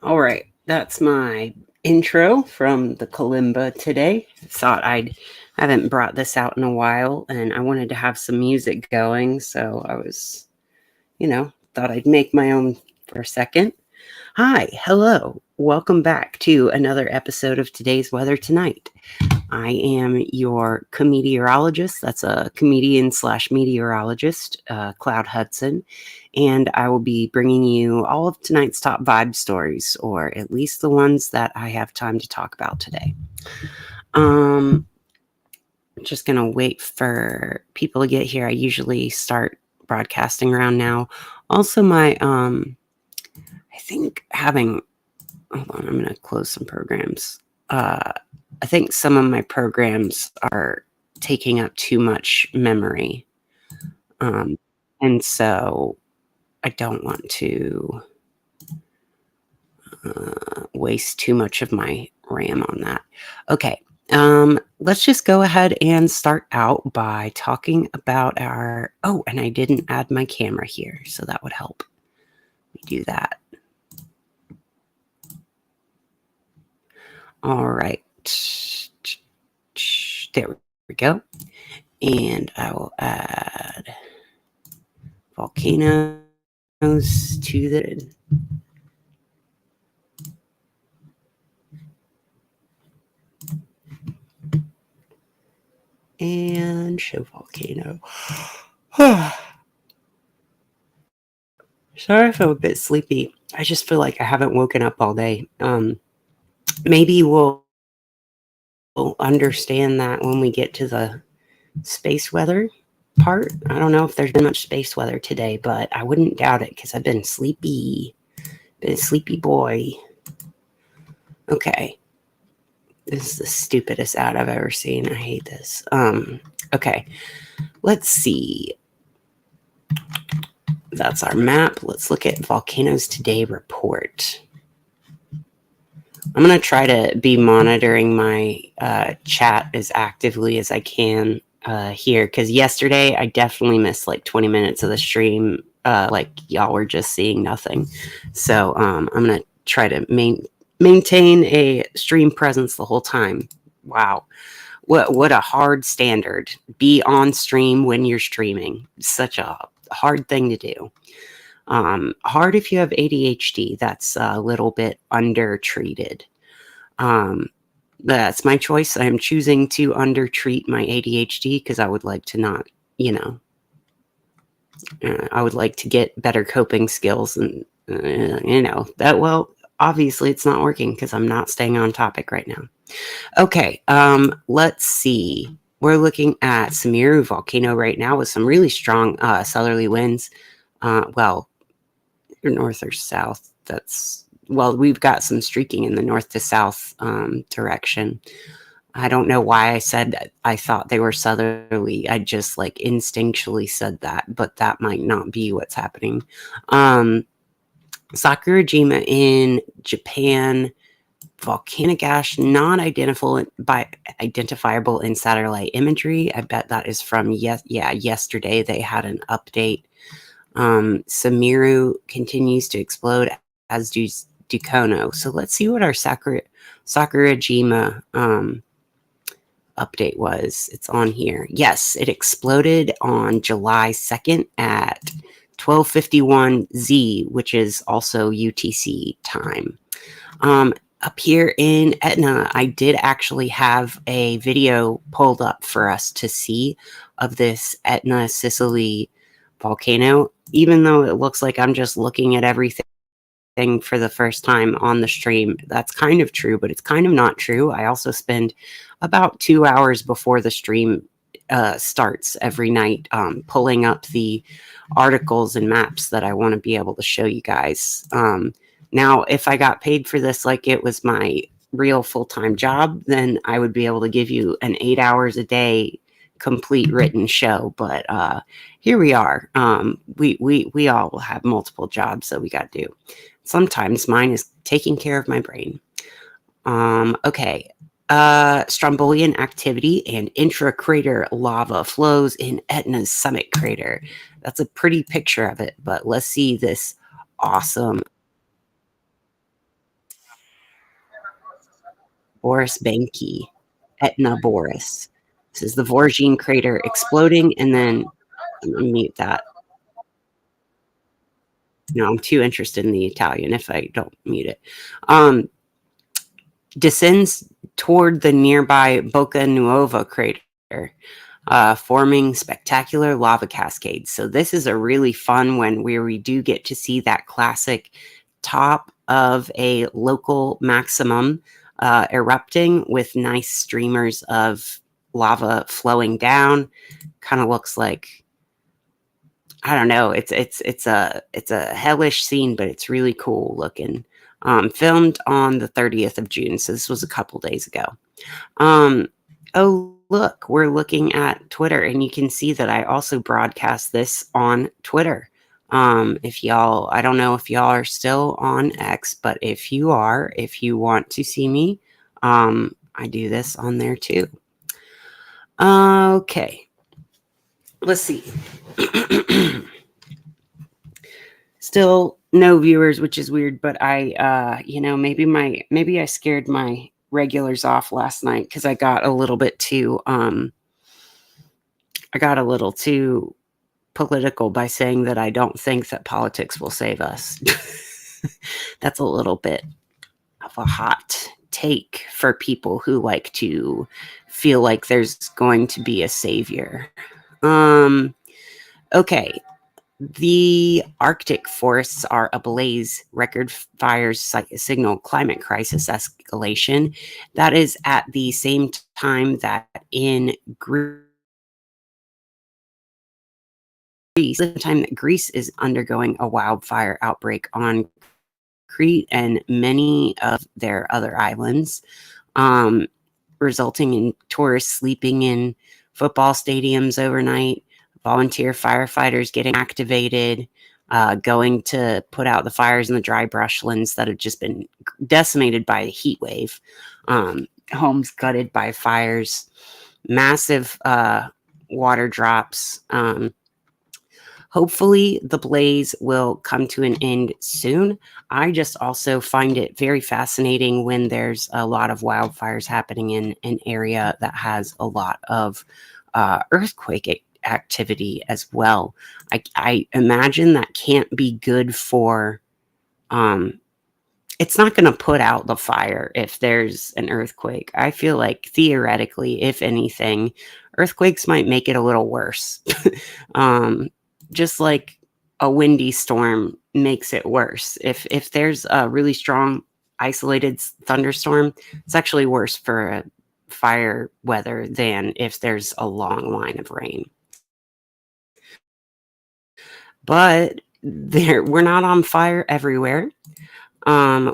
All right, that's my intro from the kalimba today. Thought I haven't brought this out in a while, and I wanted to have some music going, so I was, thought I'd make my own for a second. Hi, hello, welcome back to another episode of Today's Weather Tonight. I am your meteorologist. That's a comedian slash meteorologist, Cloud Hudson. And I will be bringing you all of tonight's top vibe stories, or at least the ones that I have time to talk about today. Just going to wait for people to get here. I usually start broadcasting around now. Also, I think hold on, I'm going to close some programs. I think some of my programs are taking up too much memory. And so I don't want to waste too much of my RAM on that. Okay. Let's just go ahead and start out by talking about and I didn't add my camera here, so that would help me do that. All right. There we go. And I will add volcanoes to the... and show volcano. Sorry if I'm a bit sleepy. I just feel like I haven't woken up all day. Maybe we'll understand that when we get to the space weather part. I don't know if there's been much space weather today, but I wouldn't doubt it because I've been sleepy. Been a sleepy boy. Okay. This is the stupidest ad I've ever seen. I hate this. Okay. Let's see. That's our map. Let's look at Volcanoes Today report. I'm going to try to be monitoring my chat as actively as I can here, because yesterday I definitely missed like 20 minutes of the stream. Like y'all were just seeing nothing. So I'm going to try to maintain a stream presence the whole time. Wow. What a hard standard. Be on stream when you're streaming. Such a hard thing to do. Hard if you have ADHD. That's a little bit undertreated. That's my choice. I am choosing to undertreat my ADHD because I would like to not, I would like to get better coping skills and, obviously it's not working because I'm not staying on topic right now. Okay, let's see. We're looking at Samiru volcano right now with some really strong southerly winds. North or south. We've got some streaking in the north to south direction. I don't know why I said that. I thought they were southerly. I just like instinctually said that, but that might not be what's happening. Sakurajima in Japan, volcanic ash not identifiable in satellite imagery. I bet that is from yesterday. They had an update. Samiru continues to explode, as do Dukono. So let's see what our Sakurajima update was. It's on here. Yes, it exploded on July 2nd at 12:51 Z, which is also UTC time. Up here in Etna, I did actually have a video pulled up for us to see of this Etna, Sicily volcano, even though it looks like I'm just looking at everything for the first time on the stream. That's kind of true, but it's kind of not true. I also spend about 2 hours before the stream starts every night pulling up the articles and maps that I want to be able to show you guys. Now, if I got paid for this like it was my real full-time job, then I would be able to give you an 8 hours a day complete written show. But here we are. We all have multiple jobs that we got to do. Sometimes mine is taking care of my brain. Okay. Strombolian activity and intra-crater lava flows in Etna's summit crater. That's a pretty picture of it, but let's see this awesome Boris Benki, Etna Boris. This is the Vorgine crater exploding, and then I'm gonna mute that. No, I'm too interested in the Italian if I don't mute it. Descends toward the nearby Bocca Nuova crater, forming spectacular lava cascades. So this is a really fun one where we do get to see that classic top of a local maximum erupting with nice streamers of lava flowing down. Kind of looks like, I don't know. It's a hellish scene, but it's really cool looking. Filmed on the 30th of June, so this was a couple days ago. Oh, look, we're looking at Twitter, and you can see that I also broadcast this on Twitter. If y'all, I don't know if y'all are still on X, but if you are, if you want to see me, I do this on there too. Okay, let's see. Still no viewers, which is weird, but I maybe I scared my regulars off last night because I got a little too political by saying that I don't think that politics will save us. That's a little bit of a hot take for people who like to feel like there's going to be a savior. Okay. The Arctic forests are ablaze. Record fires signal climate crisis escalation. That is at the same time that in Greece, the time that Greece is undergoing a wildfire outbreak on Crete and many of their other islands, resulting in tourists sleeping in football stadiums overnight. Volunteer firefighters getting activated, going to put out the fires in the dry brushlands that have just been decimated by the heat wave. Homes gutted by fires, massive water drops. Hopefully the blaze will come to an end soon. I just also find it very fascinating when there's a lot of wildfires happening in an area that has a lot of earthquake activity as well. I imagine that can't be good for it's not going to put out the fire if there's an earthquake. I feel like theoretically, if anything, earthquakes might make it a little worse. Just like a windy storm makes it worse. If there's a really strong isolated thunderstorm, it's actually worse for fire weather than if there's a long line of rain. But we're not on fire everywhere.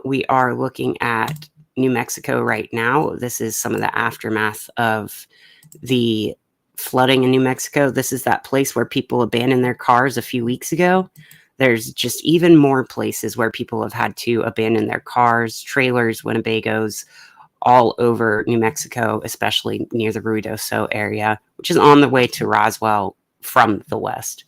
We are looking at New Mexico right now. This is some of the aftermath of the flooding in New Mexico. This is that place where people abandoned their cars a few weeks ago. There's just even more places where people have had to abandon their cars, trailers, Winnebagos, all over New Mexico, especially near the Ruidoso area, which is on the way to Roswell from the west.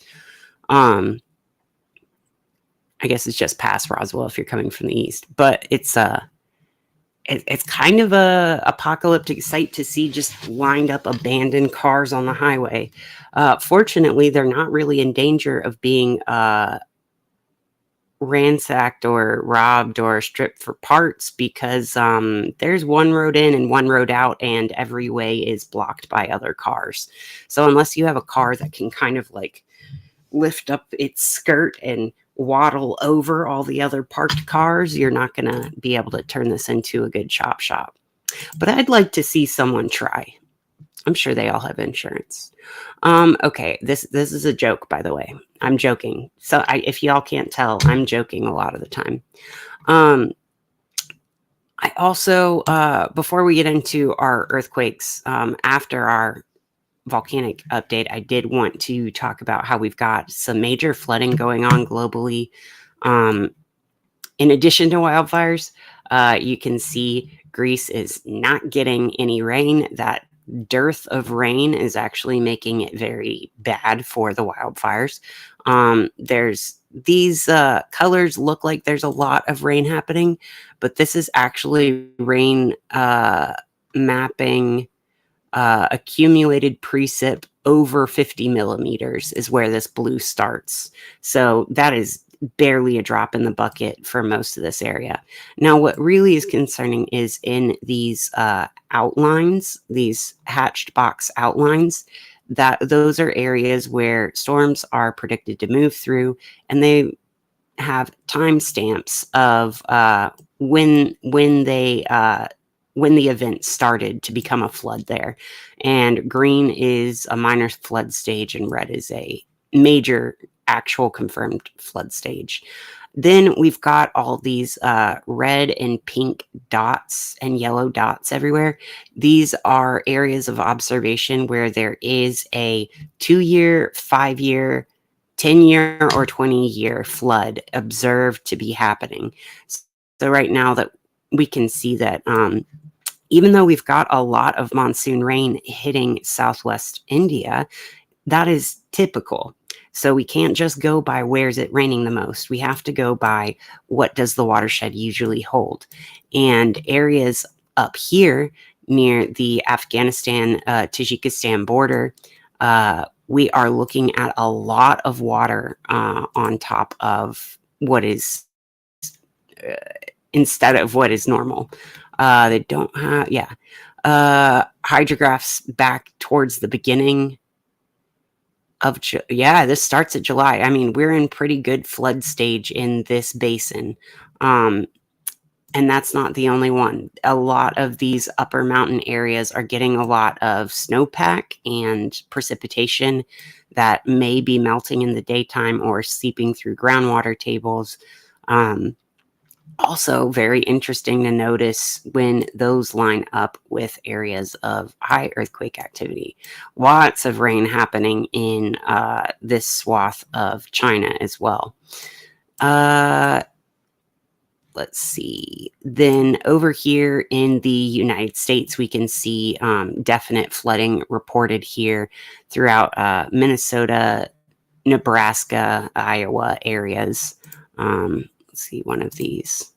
I guess it's just past Roswell if you're coming from the east, but it's kind of a apocalyptic sight to see just lined up abandoned cars on the highway. Fortunately, they're not really in danger of being ransacked or robbed or stripped for parts because there's one road in and one road out, and every way is blocked by other cars. So unless you have a car that can kind of like lift up its skirt and waddle over all the other parked cars, you're not going to be able to turn this into a good chop shop. But I'd like to see someone try. I'm sure they all have insurance. Okay, this is a joke, by the way. I'm joking. So if y'all can't tell, I'm joking a lot of the time. I also, before we get into our earthquakes, after our volcanic update, I did want to talk about how we've got some major flooding going on globally. In addition to wildfires, you can see Greece is not getting any rain. That dearth of rain is actually making it very bad for the wildfires. There's these colors look like there's a lot of rain happening, but this is actually rain mapping accumulated precip over 50 millimeters is where this blue starts. So that is barely a drop in the bucket for most of this area. Now, what really is concerning is in these outlines, these hatched box outlines, that those are areas where storms are predicted to move through, and they have timestamps of when they when the event started to become a flood there. And green is a minor flood stage, and red is a major actual confirmed flood stage. Then we've got all these red and pink dots and yellow dots everywhere. These are areas of observation where there is a 2-year, 5-year, 10-year, or 20-year flood observed to be happening. So right now that we can see that even though we've got a lot of monsoon rain hitting southwest India, that is typical. So we can't just go by where's it raining the most. We have to go by what does the watershed usually hold. And areas up here near the Afghanistan-Tajikistan border, we are looking at a lot of water on top of what is instead of what is normal. They don't have, hydrographs back towards the beginning of, this starts at July. I mean, we're in pretty good flood stage in this basin. And that's not the only one. A lot of these upper mountain areas are getting a lot of snowpack and precipitation that may be melting in the daytime or seeping through groundwater tables. Also very interesting to notice when those line up with areas of high earthquake activity. Lots of rain happening in this swath of China as well. Let's see. Then over here in the United States, we can see definite flooding reported here throughout Minnesota, Nebraska, Iowa areas. Let's see one of these.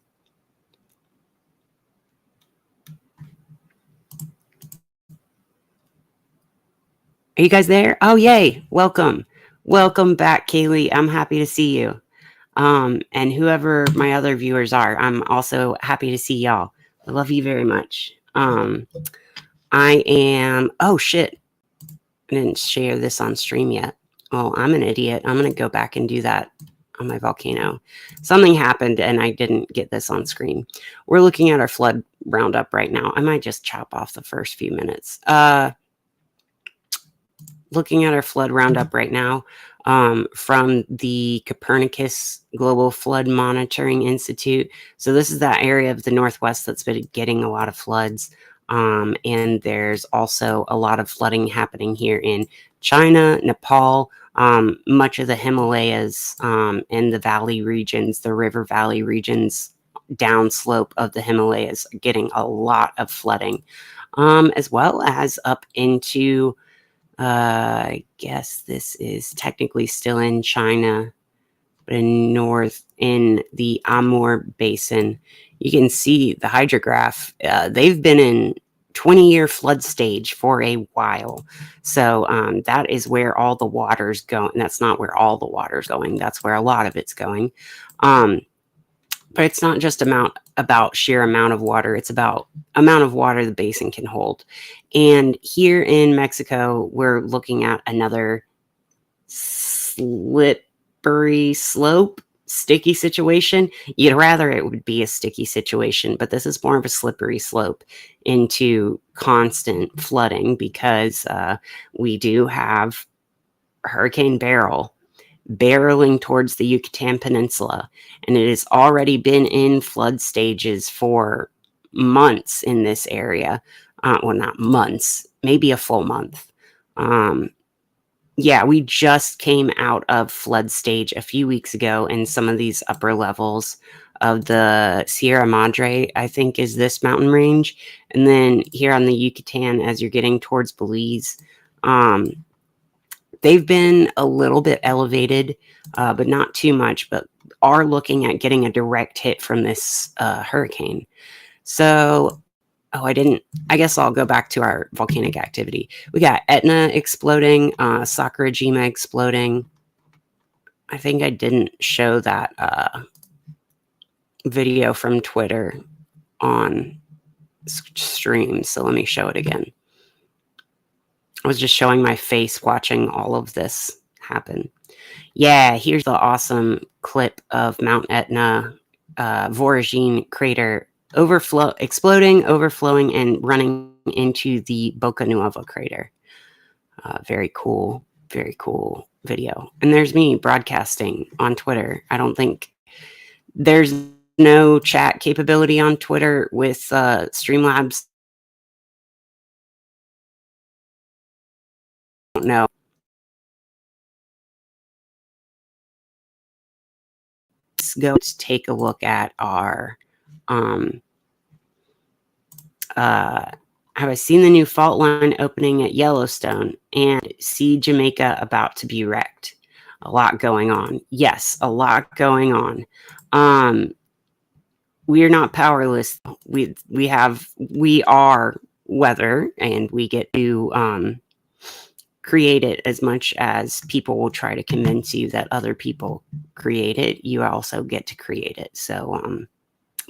Are you guys there? Oh, yay. Welcome. Welcome back, Kaylee. I'm happy to see you. And whoever my other viewers are, I'm also happy to see y'all. I love you very much. I am, oh shit. I didn't share this on stream yet. Oh, I'm an idiot. I'm going to go back and do that on my volcano. Something happened and I didn't get this on screen. We're looking at our flood roundup right now. I might just chop off the first few minutes. Looking at our flood roundup right now from the Copernicus Global Flood Monitoring Institute. So this is that area of the Northwest that's been getting a lot of floods. And there's also a lot of flooding happening here in China, Nepal, much of the Himalayas, and the valley regions, the river valley regions, downslope of the Himalayas, getting a lot of flooding, as well as up into, I guess this is technically still in China, but in north in the Amur Basin. You can see the hydrograph. They've been in 20-year flood stage for a while. So that is where all the water's going. That's not where all the water's going. That's where a lot of it's going. But it's not just about sheer amount of water. It's about amount of water the basin can hold. And here in Mexico, we're looking at another slippery slope, sticky situation. You'd rather it would be a sticky situation, but this is more of a slippery slope into constant flooding because we do have Hurricane Beryl barreling towards the Yucatan Peninsula, and it has already been in flood stages for months in this area. Well, not months, maybe a full month. Yeah, we just came out of flood stage a few weeks ago in some of these upper levels of the Sierra Madre, I think, is this mountain range. And then here on the Yucatan, as you're getting towards Belize, they've been a little bit elevated, but not too much, but are looking at getting a direct hit from this hurricane. So, I guess I'll go back to our volcanic activity. We got Etna exploding, Sakurajima exploding. I think I didn't show that video from Twitter on stream, so let me show it again. I was just showing my face watching all of this happen. Yeah, here's the awesome clip of Mount Etna, Voragine crater exploding, overflowing, and running into the Boca Nuova crater. Very cool video. And there's me broadcasting on Twitter. I don't think there's no chat capability on Twitter with Streamlabs. I don't know. Let's go take a look at our have I seen the new fault line opening at Yellowstone and see Jamaica about to be wrecked? A lot going on. Yes, a lot going on. We are not powerless. We are weather, and we get to create it. As much as people will try to convince you that other people create it, you also get to create it. So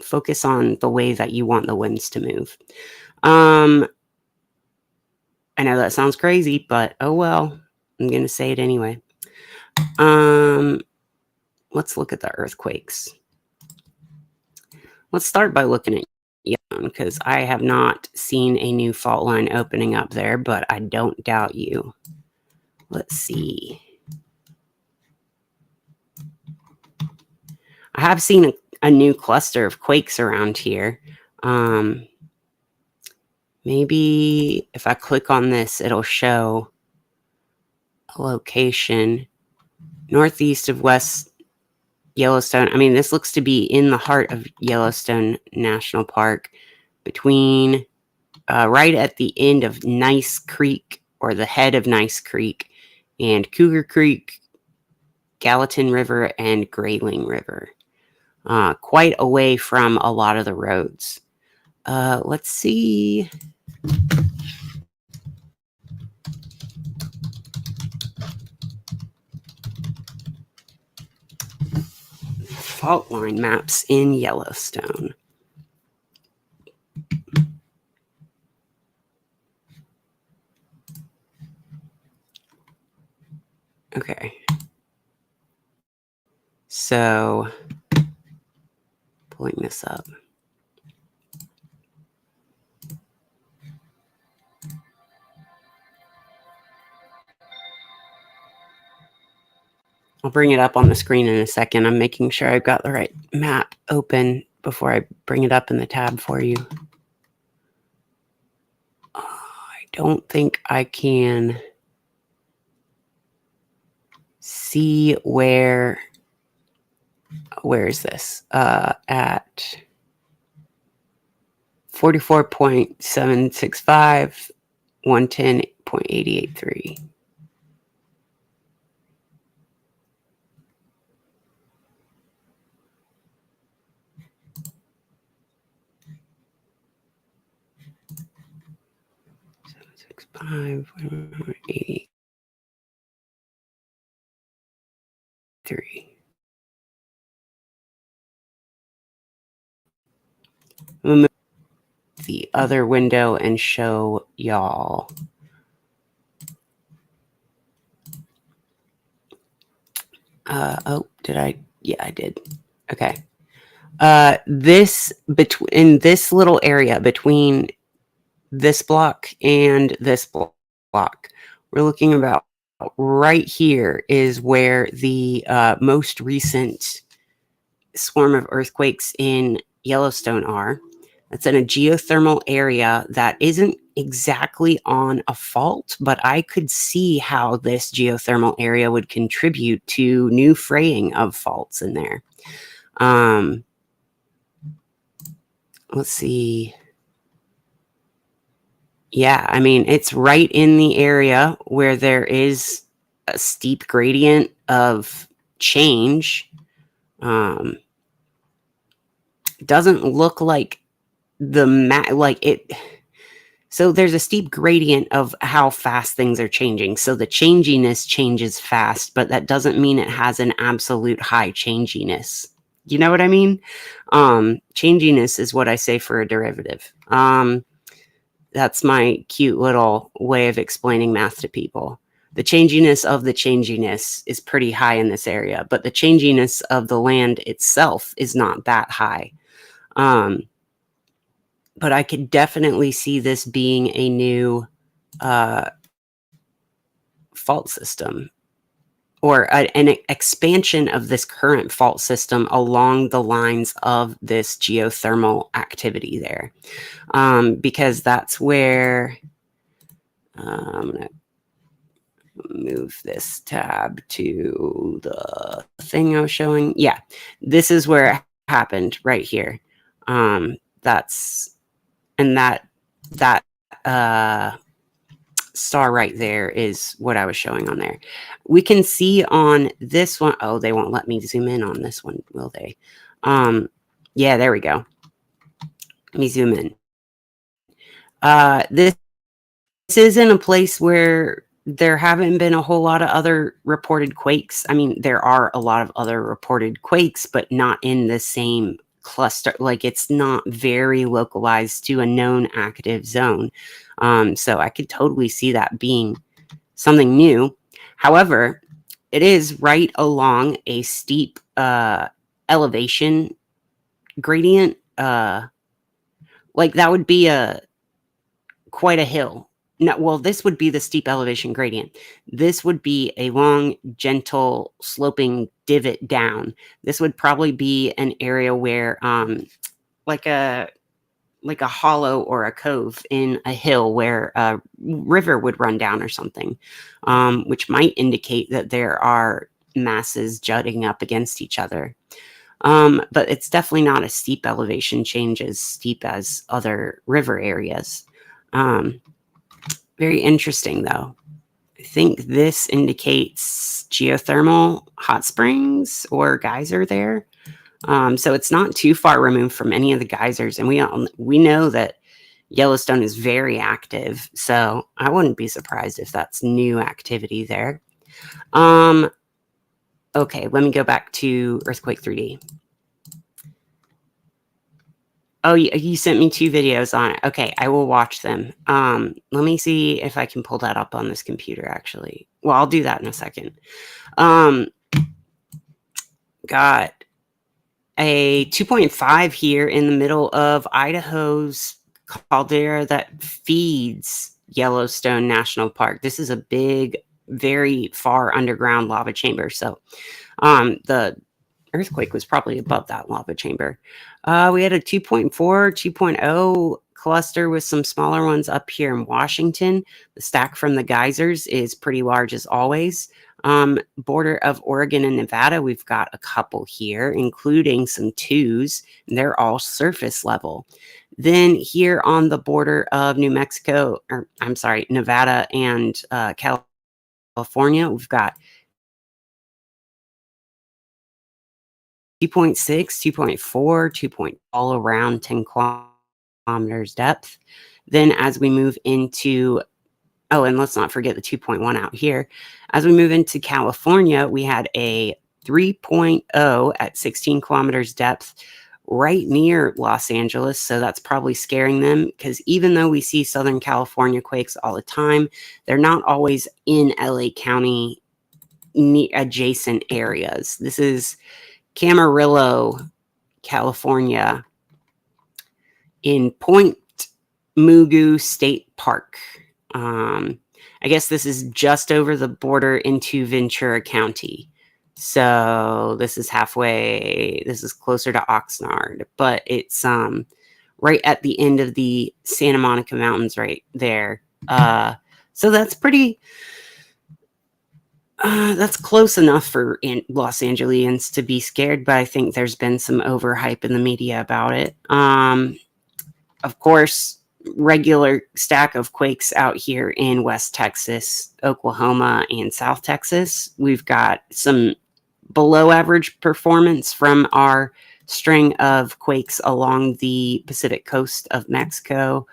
focus on the way that you want the winds to move. I know that sounds crazy, but oh well, I'm going to say it anyway. Let's look at the earthquakes. Let's start by looking at Yellowstone, because I have not seen a new fault line opening up there, but I don't doubt you. Let's see. I have seen a new cluster of quakes around here. Maybe if I click on this, it'll show a location northeast of West Yellowstone. I mean, this looks to be in the heart of Yellowstone National Park, between right at the end of Nice Creek, or the head of Nice Creek, and Cougar Creek, Gallatin River, and Grayling River. Quite away from a lot of the roads. Let's see. Fault line maps in Yellowstone. Okay. So, pulling this up. I'll bring it up on the screen in a second. I'm making sure I've got the right map open before I bring it up in the tab for you. I don't think I can see where is this? At 44.765, 110.883. $5.83. I'm gonna move the other window and show y'all. Oh, did I? Yeah, I did. Okay. In this little area between this block and this block, we're looking about right here is where the most recent swarm of earthquakes in Yellowstone are. That's in a geothermal area that isn't exactly on a fault, but I could see how this geothermal area would contribute to new fraying of faults in there. let's see. Yeah, I mean, it's right in the area where there is a steep gradient of change. Doesn't look like like it. So there's a steep gradient of how fast things are changing. So the changiness changes fast, but that doesn't mean it has an absolute high changiness. You know what I mean? Changiness is what I say for a derivative. That's my cute little way of explaining math to people. The changiness of the changiness is pretty high in this area, but the changiness of the land itself is not that high. But I could definitely see this being a new fault system, or an expansion of this current fault system along the lines of this geothermal activity there. Because that's where I'm going to move this tab to the thing I was showing. Yeah, this is where it happened right here. That's, and that star right there is what I was showing on there. We can see on this one. Oh, they won't let me zoom in on this one, will they? Yeah, there we go. Let me zoom in. This is in a place where there haven't been a whole lot of other reported quakes. I mean, there are a lot of other reported quakes, but not in the same cluster. Like, it's not very localized to a known active zone. So I could totally see that being something new. However, it is right along a steep elevation gradient. Like, that would be quite a hill. No, well, this would be the steep elevation gradient. This would be a long, gentle, sloping divot down. This would probably be an area where, like a hollow or a cove in a hill where a river would run down or something, which might indicate that there are masses jutting up against each other. But it's definitely not a steep elevation change as steep as other river areas. Very interesting, though. I think this indicates geothermal hot springs or geyser there. So it's not too far removed from any of the geysers, and we know that Yellowstone is very active, so I wouldn't be surprised if that's new activity there. Okay, let me go back to Earthquake 3D. Oh, you sent me 2 videos on it. Okay, I will watch them. Let me see if I can pull that up on this computer, actually. Well, I'll do that in a second. Got a 2.5 here in the middle of Idaho's caldera that feeds Yellowstone National Park. This is a big, very far underground lava chamber. So the earthquake was probably above that lava chamber. We had a 2.4, 2.0 cluster with some smaller ones up here in Washington. The stack from the geysers is pretty large as always. Border of Oregon and Nevada, we've got a couple here, including some 2s, and they're all surface level. Then here on the border of New Mexico, or I'm sorry, Nevada and California, we've got 2.6, 2.4, 2. All around 10 kilometers depth. Then as we move into, oh, and let's not forget the 2.1 out here. As we move into California, we had a 3.0 at 16 kilometers depth right near Los Angeles. So that's probably scaring them, because even though we see Southern California quakes all the time, they're not always in LA County adjacent areas. This is Camarillo, California, in Point Mugu State Park. I guess this is just over the border into Ventura County. So this is halfway. This is closer to Oxnard, but it's right at the end of the Santa Monica Mountains right there. So that's pretty... that's close enough for Los Angeles to be scared, but I think there's been some overhype in the media about it. of course, regular stack of quakes out here in West Texas, Oklahoma, and South Texas. We've got some below average performance from our string of quakes along the Pacific coast of Mexico,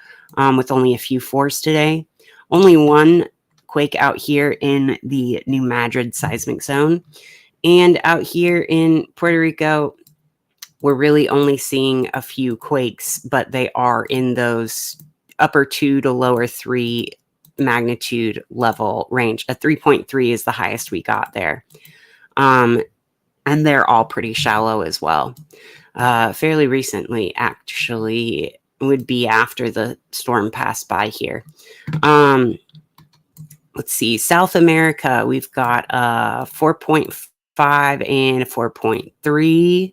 with only a few fours today. Only one quake out here in the New Madrid seismic zone. And out here in Puerto Rico, we're really only seeing a few quakes, but they are in those upper 2 to lower 3 magnitude level range. A 3.3 is the highest we got there. And they're all pretty shallow as well. Fairly recently, actually, would be after the storm passed by here. Let's see, South America, we've got 4.5 and a 4.3.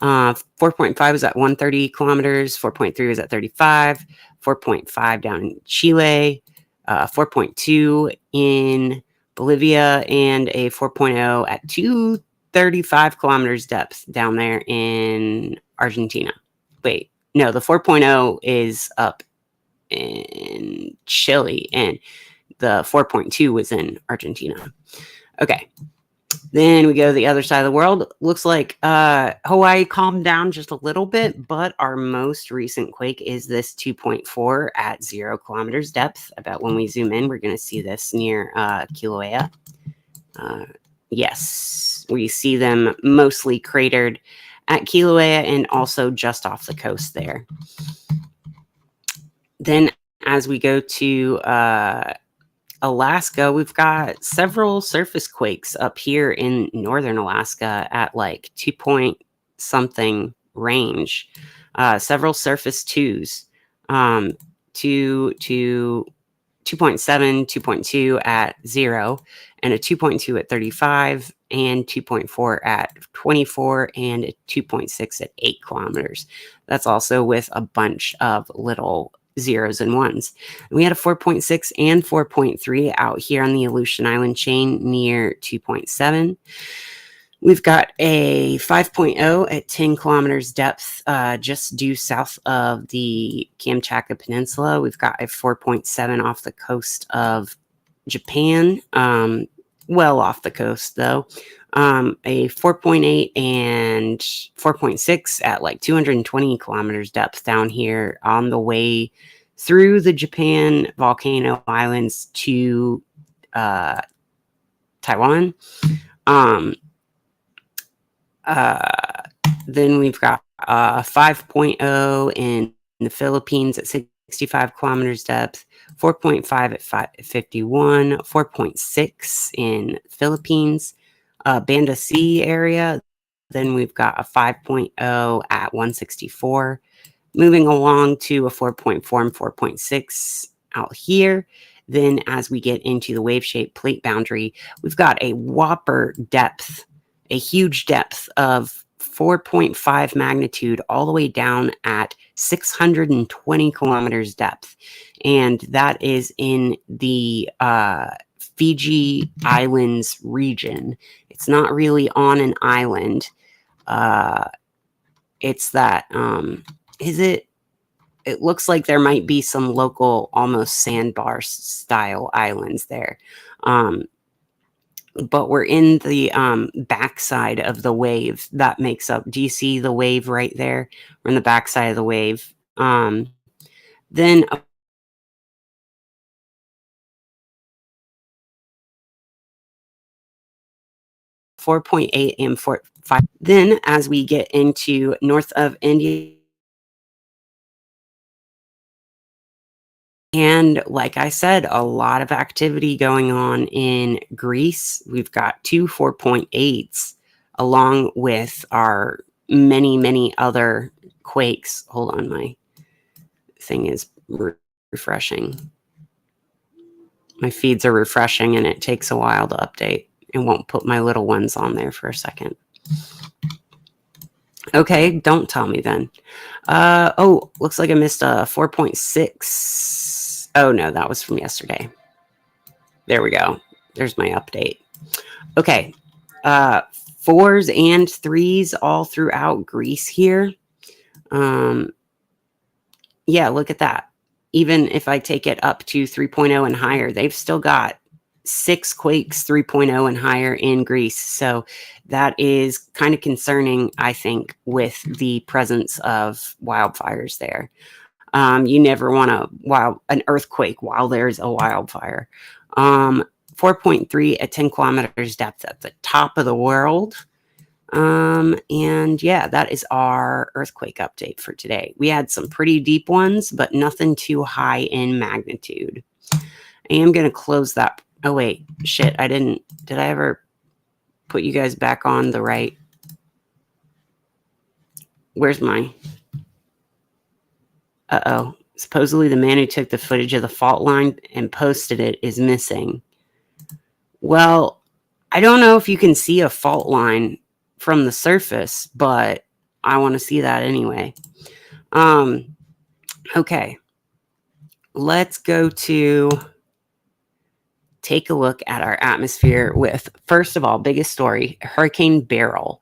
4.5 was at 130 kilometers, 4.3 was at 35, 4.5 down in Chile, 4.2 in Bolivia, and a 4.0 at 235 kilometers depth down there in Argentina. Wait, no, the 4.0 is up in Chile, and the 4.2 was in Argentina. Okay. Then we go to the other side of the world. Looks like Hawaii calmed down just a little bit, but our most recent quake is this 2.4 at 0 kilometers depth. About when we zoom in, we're going to see this near Kilauea. Yes, we see them mostly cratered at Kilauea and also just off the coast there. Then as we go to Alaska, we've got several surface quakes up here in northern Alaska at like 2 point something range. Several surface 2s, 2.7, 2.2 at 0, and a 2.2 at 35, and 2.4 at 24, and a 2.6 at 8 kilometers. That's also with a bunch of little zeros and ones. We had a 4.6 and 4.3 out here on the Aleutian Island chain near 2.7. We've got a 5.0 at 10 kilometers depth, just due south of the Kamchatka Peninsula. We've got a 4.7 off the coast of Japan, well off the coast though. A 4.8 and 4.6 at like 220 kilometers depth down here on the way through the Japan volcano islands to Taiwan. Then we've got 5.0 in the Philippines at 65 kilometers depth, 4.5 at 51, 4.6 in Philippines, Banda Sea area. Then we've got a 5.0 at 164, moving along to a 4.4 and 4.6 out here. Then as we get into the wave-shaped plate boundary, we've got a whopper depth, a huge depth of 4.5 magnitude all the way down at 620 kilometers depth. And that is in the Fiji Islands region. It's not really on an island. It's that, it looks like there might be some local, almost sandbar style islands there. But we're in the backside of the wave that makes up. Do you see the wave right there? We're in the backside of the wave. Then 4.8 and 4.5. Then as we get into north of India, and like I said, a lot of activity going on in Greece. We've got two 4.8s along with our many, many other quakes. Hold on, my thing is refreshing. My feeds are refreshing and it takes a while to update. It won't put my little ones on there for a second. Okay, don't tell me then. Oh, looks like I missed a 4.6. Oh no, that was from yesterday. There we go. There's my update. Okay, 4s and 3s all throughout Greece here. Yeah, look at that. Even if I take it up to 3.0 and higher, they've still got 6 quakes 3.0 and higher in Greece. So that is kind of concerning, I think, with the presence of wildfires there. You never want an earthquake while there's a wildfire. 4.3 at 10 kilometers depth at the top of the world. And yeah, that is our earthquake update for today. We had some pretty deep ones, but nothing too high in magnitude. I am going to close that. Oh, wait, shit. Did I ever put you guys back on the right? Where's my, uh-oh. Supposedly the man who took the footage of the fault line and posted it is missing. Well, I don't know if you can see a fault line from the surface, but I want to see that anyway. Okay. Let's go to take a look at our atmosphere with, first of all, biggest story, Hurricane Beryl,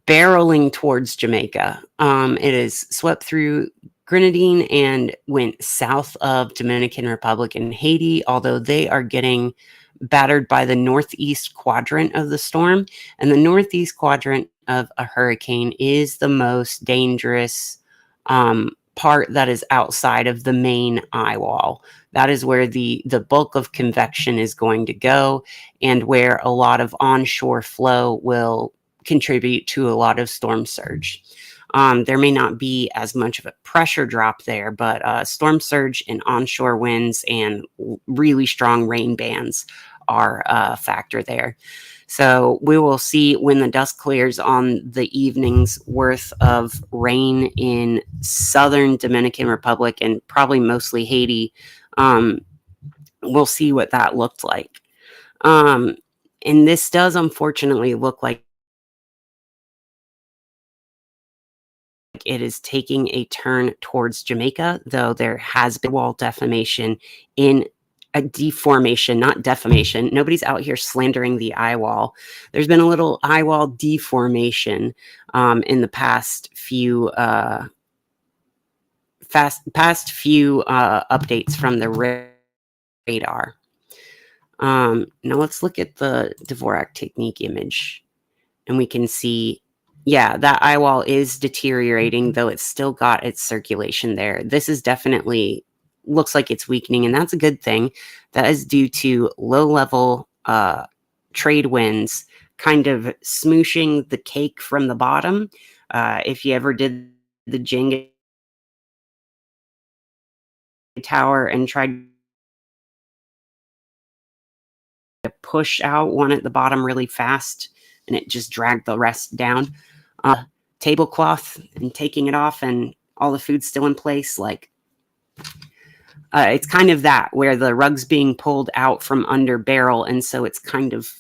barreling towards Jamaica. It is swept through Grenadine and went south of Dominican Republic and Haiti, although they are getting battered by the northeast quadrant of the storm. And the northeast quadrant of a hurricane is the most dangerous part that is outside of the main eye wall. That is where the bulk of convection is going to go, and where a lot of onshore flow will contribute to a lot of storm surge. There may not be as much of a pressure drop there, but storm surge and onshore winds and really strong rain bands are a factor there. So we will see when the dust clears on the evening's worth of rain in southern Dominican Republic and probably mostly Haiti. We'll see what that looked like. And this does unfortunately look like it is taking a turn towards Jamaica, though there has been wall deformation in a deformation, not defamation. Nobody's out here slandering the eye wall. There's been a little eye wall deformation in the past few updates from the radar. Now let's look at the Dvorak technique image, and we can see, yeah, that eye wall is deteriorating, though it's still got its circulation there. This is definitely looks like it's weakening, and that's a good thing. That is due to low-level trade winds kind of smooshing the cake from the bottom. If you ever did the Jenga tower and tried to push out one at the bottom really fast, and it just dragged the rest down. Tablecloth and taking it off, and all the food's still in place. Like, it's kind of that, where the rug's being pulled out from under Beryl, and so it's kind of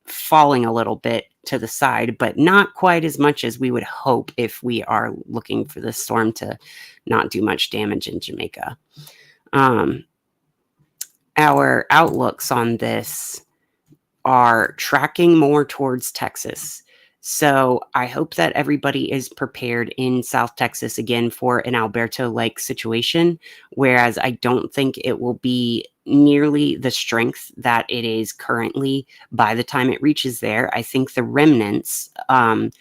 falling a little bit to the side, but not quite as much as we would hope if we are looking for the storm to not do much damage in Jamaica. Our outlooks on this are tracking more towards Texas. So I hope that everybody is prepared in South Texas again for an Alberto-like situation, whereas I don't think it will be nearly the strength that it is currently by the time it reaches there. I think the remnants, and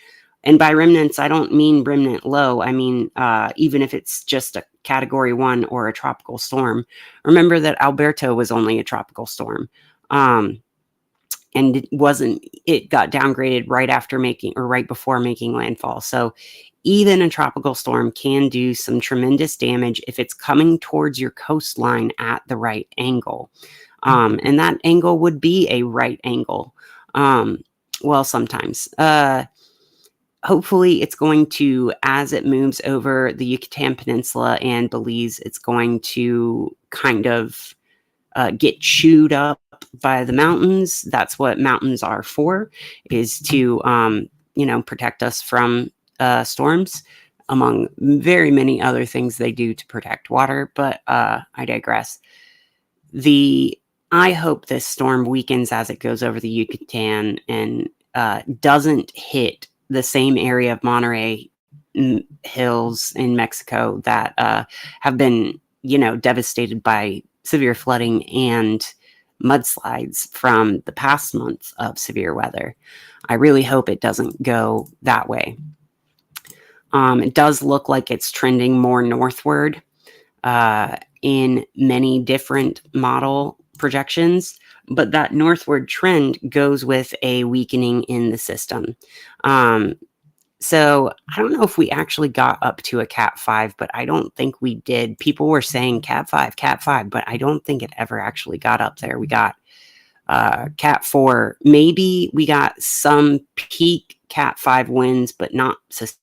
by remnants, I don't mean remnant low. I mean, even if it's just a Category 1 or a tropical storm, remember that Alberto was only a tropical storm. And it got downgraded right after right before making landfall. So even a tropical storm can do some tremendous damage if it's coming towards your coastline at the right angle. And that angle would be a right angle. Well, sometimes. Hopefully it's going to, as it moves over the Yucatan Peninsula and Belize, it's going to kind of get chewed up by the mountains. That's what mountains are for, is to, protect us from storms, among very many other things they do to protect water. But I digress. I hope this storm weakens as it goes over the Yucatan and doesn't hit the same area of Monterey hills in Mexico that have been, devastated by severe flooding and mudslides from the past month of severe weather. I really hope it doesn't go that way. It does look like it's trending more northward in many different model projections, but that northward trend goes with a weakening in the system. So I don't know if we actually got up to a Cat 5, but I don't think we did. People were saying Cat 5, but I don't think it ever actually got up there. We got Cat 4. Maybe we got some peak Cat 5 winds, but not sustained.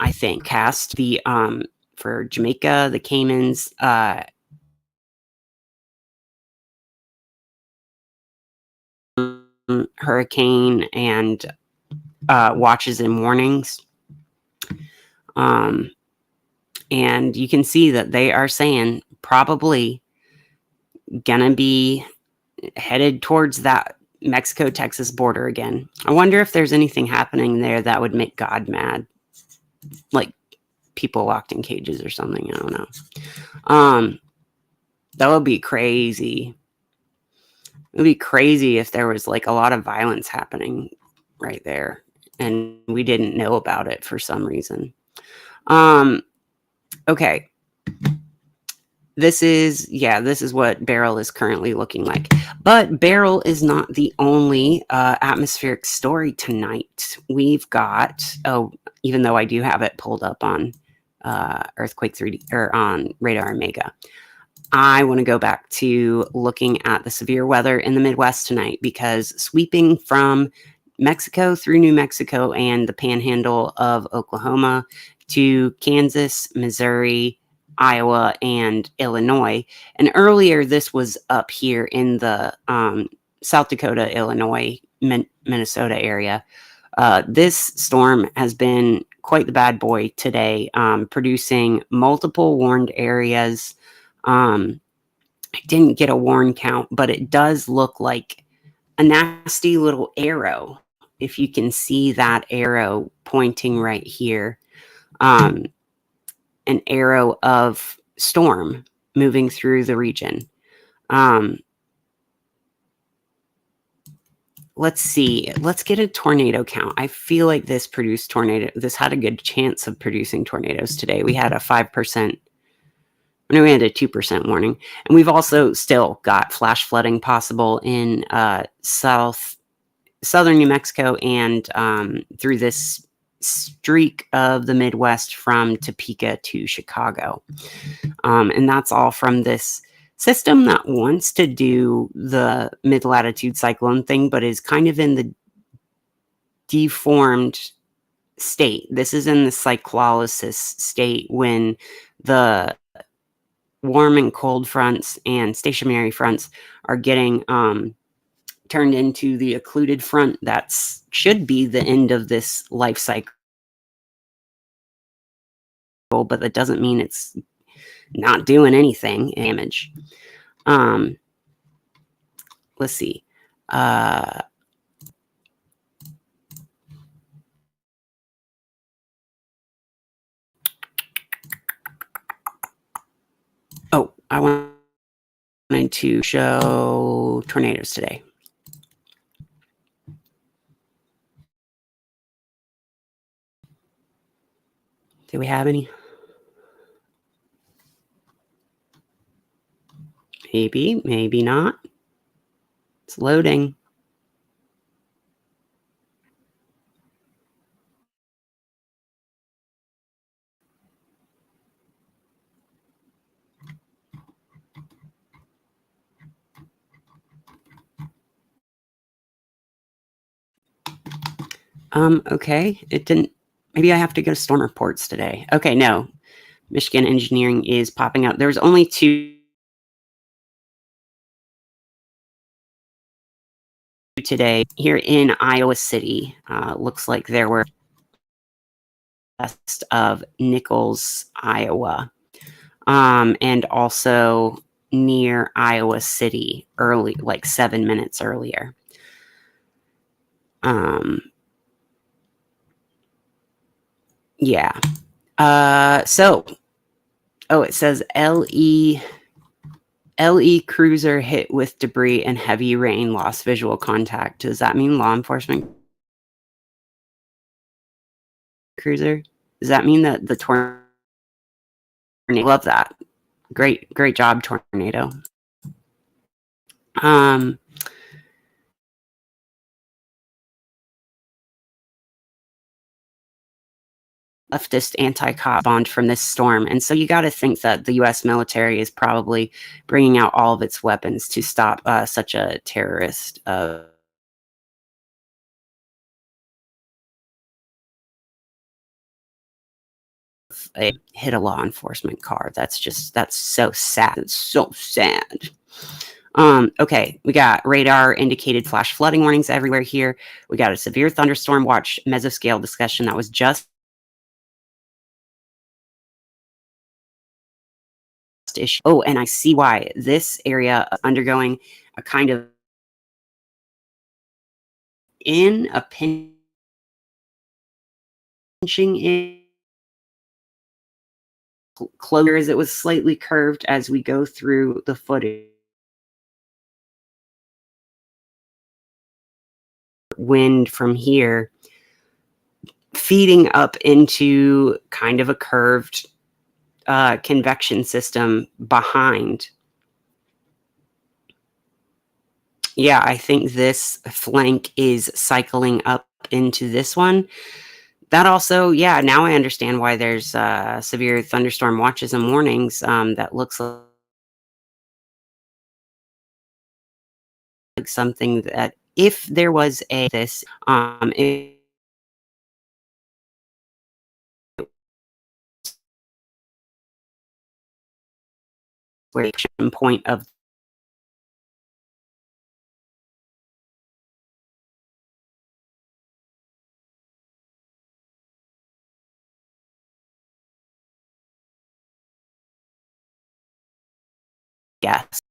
I think cast the for Jamaica, the Caymans, hurricane and watches and warnings. And you can see that they are saying probably gonna be headed towards that Mexico-Texas border again. I wonder if there's anything happening there that would make God mad, like people locked in cages or something. I don't know. That would be crazy. It would be crazy if there was like a lot of violence happening right there and we didn't know about it for some reason. Okay. This is what Beryl is currently looking like. But Beryl is not the only atmospheric story tonight. We've got, even though I do have it pulled up on Earthquake 3D or on Radar Omega, I want to go back to looking at the severe weather in the Midwest tonight, because sweeping from Mexico through New Mexico and the panhandle of Oklahoma to Kansas, Missouri, Iowa, and Illinois. And earlier, this was up here in the South Dakota, Illinois, Minnesota area. This storm has been quite the bad boy today, producing multiple warned areas. I didn't get a warn count, but it does look like a nasty little arrow. If you can see that arrow pointing right here, an arrow of storm moving through the region. Let's see. Let's get a tornado count. I feel like this had a good chance of producing tornadoes today. We had a 5%. No, we had a 2% warning. And we've also still got flash flooding possible in southern New Mexico and through this streak of the Midwest from Topeka to Chicago. And that's all from this system that wants to do the mid-latitude cyclone thing, but is kind of in the deformed state. This is in the cyclolysis state when the warm and cold fronts and stationary fronts are getting turned into the occluded front. That should be the end of this life cycle, but that doesn't mean it's not doing anything damage. Let's see. I wanted to show tornadoes today. Do we have any? Maybe, maybe not. It's loading. Okay, it didn't. Maybe I have to go to storm reports today. Okay, no. Michigan Engineering is popping up. There's only 2 today here in Iowa City. Looks like there were west of Nichols, Iowa, and also near Iowa City early, like 7 minutes earlier. Um, yeah. It says LE cruiser hit with debris and heavy rain lost visual contact. Does that mean law enforcement cruiser? Does that mean that the tornado? Love that. Great job, tornado. Um, leftist anti-cop bond from this storm. And so you got to think that the U.S. military is probably bringing out all of its weapons to stop such a terrorist hit a law enforcement car. That's so sad. It's so sad. Okay, we got radar indicated flash flooding warnings everywhere here. We got a severe thunderstorm watch mesoscale discussion that was just issued. Oh, and I see why this area is undergoing a kind of a pinching in closer as it was slightly curved as we go through the footage. Wind from here feeding up into kind of a curved convection system behind. Yeah, I think this flank is cycling up into this one. That also, yeah, now I understand why there's severe thunderstorm watches and warnings. That looks like something that if there was it where the point of gas.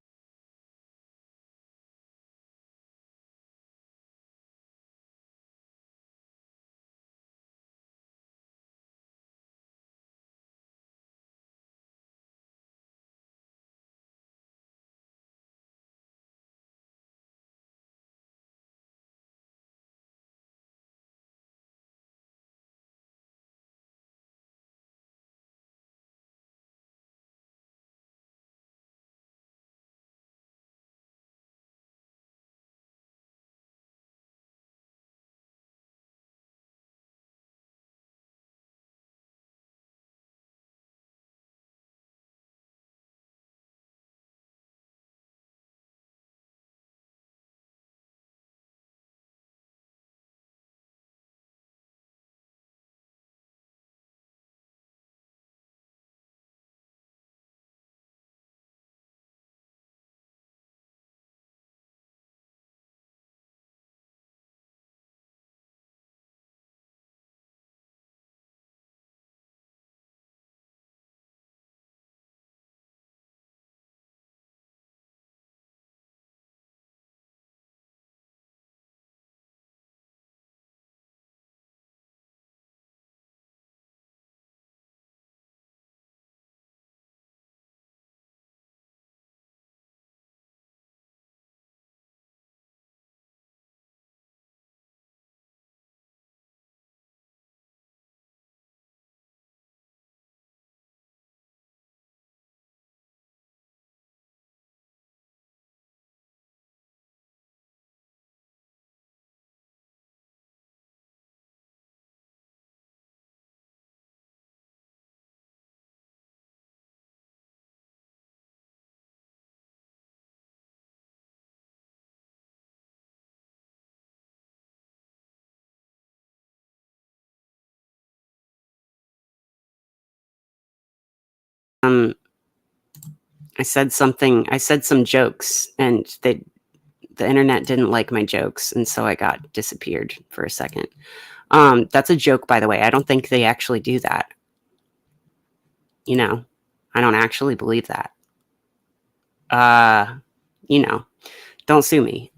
Um, I said something. I said some jokes, and the internet didn't like my jokes, and so I got disappeared for a second. That's a joke, by the way. I don't think they actually do that. You know, I don't actually believe that. Uh, you know, don't sue me.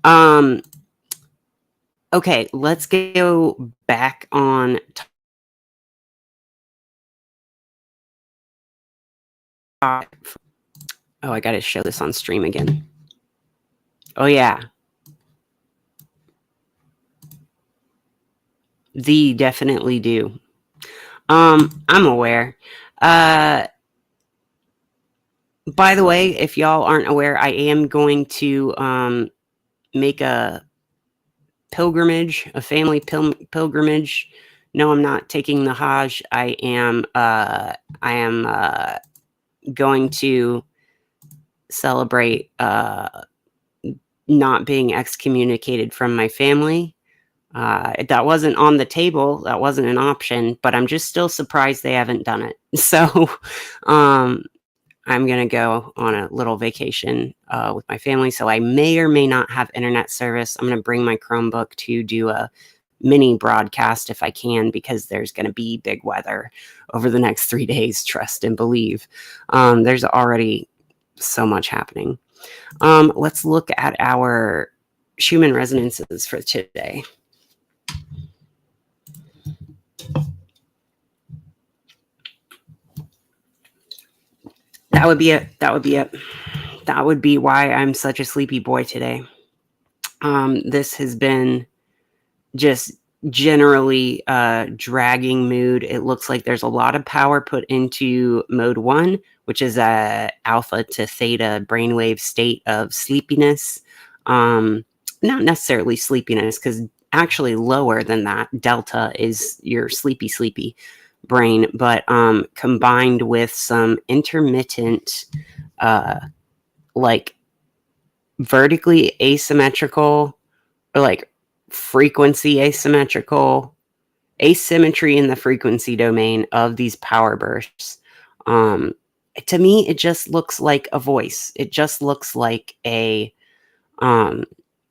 Okay, let's go back on top. Oh, I gotta show this on stream again. Oh yeah, the definitely do. I'm aware. Uh, by the way, if y'all aren't aware, I am going to make a pilgrimage, a family pilgrimage. No, I'm not taking the Hajj. I am going to celebrate not being excommunicated from my family. That wasn't on the table. That wasn't an option, but I'm just still surprised they haven't done it. So, um, I'm going to go on a little vacation with my family. So I may or may not have internet service. I'm going to bring my Chromebook to do a mini broadcast if I can, because there's going to be big weather over the next 3 days. Trust and believe. There's already so much happening. Let's look at our Schumann resonances for today. That would be it. That would be it. That would be why I'm such a sleepy boy today. This has been just generally dragging mood. It looks like there's a lot of power put into mode 1, which is a alpha to theta brainwave state of sleepiness. Not necessarily sleepiness, because actually lower than that, delta is your sleepy brain, but combined with some intermittent like vertically asymmetrical, or like frequency asymmetrical, asymmetry in the frequency domain of these power bursts. Um, to me, it just looks like a voice. It just looks like a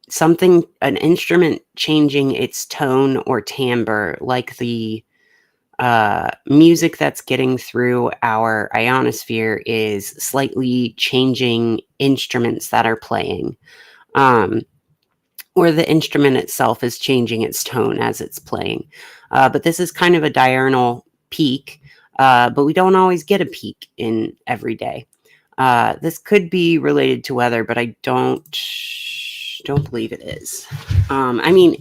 something, an instrument changing its tone or timbre, like the music that's getting through our ionosphere is slightly changing instruments that are playing. Or the instrument itself is changing its tone as it's playing. But this is kind of a diurnal peak, but we don't always get a peak in every day. This could be related to weather, but I don't believe it is. I mean,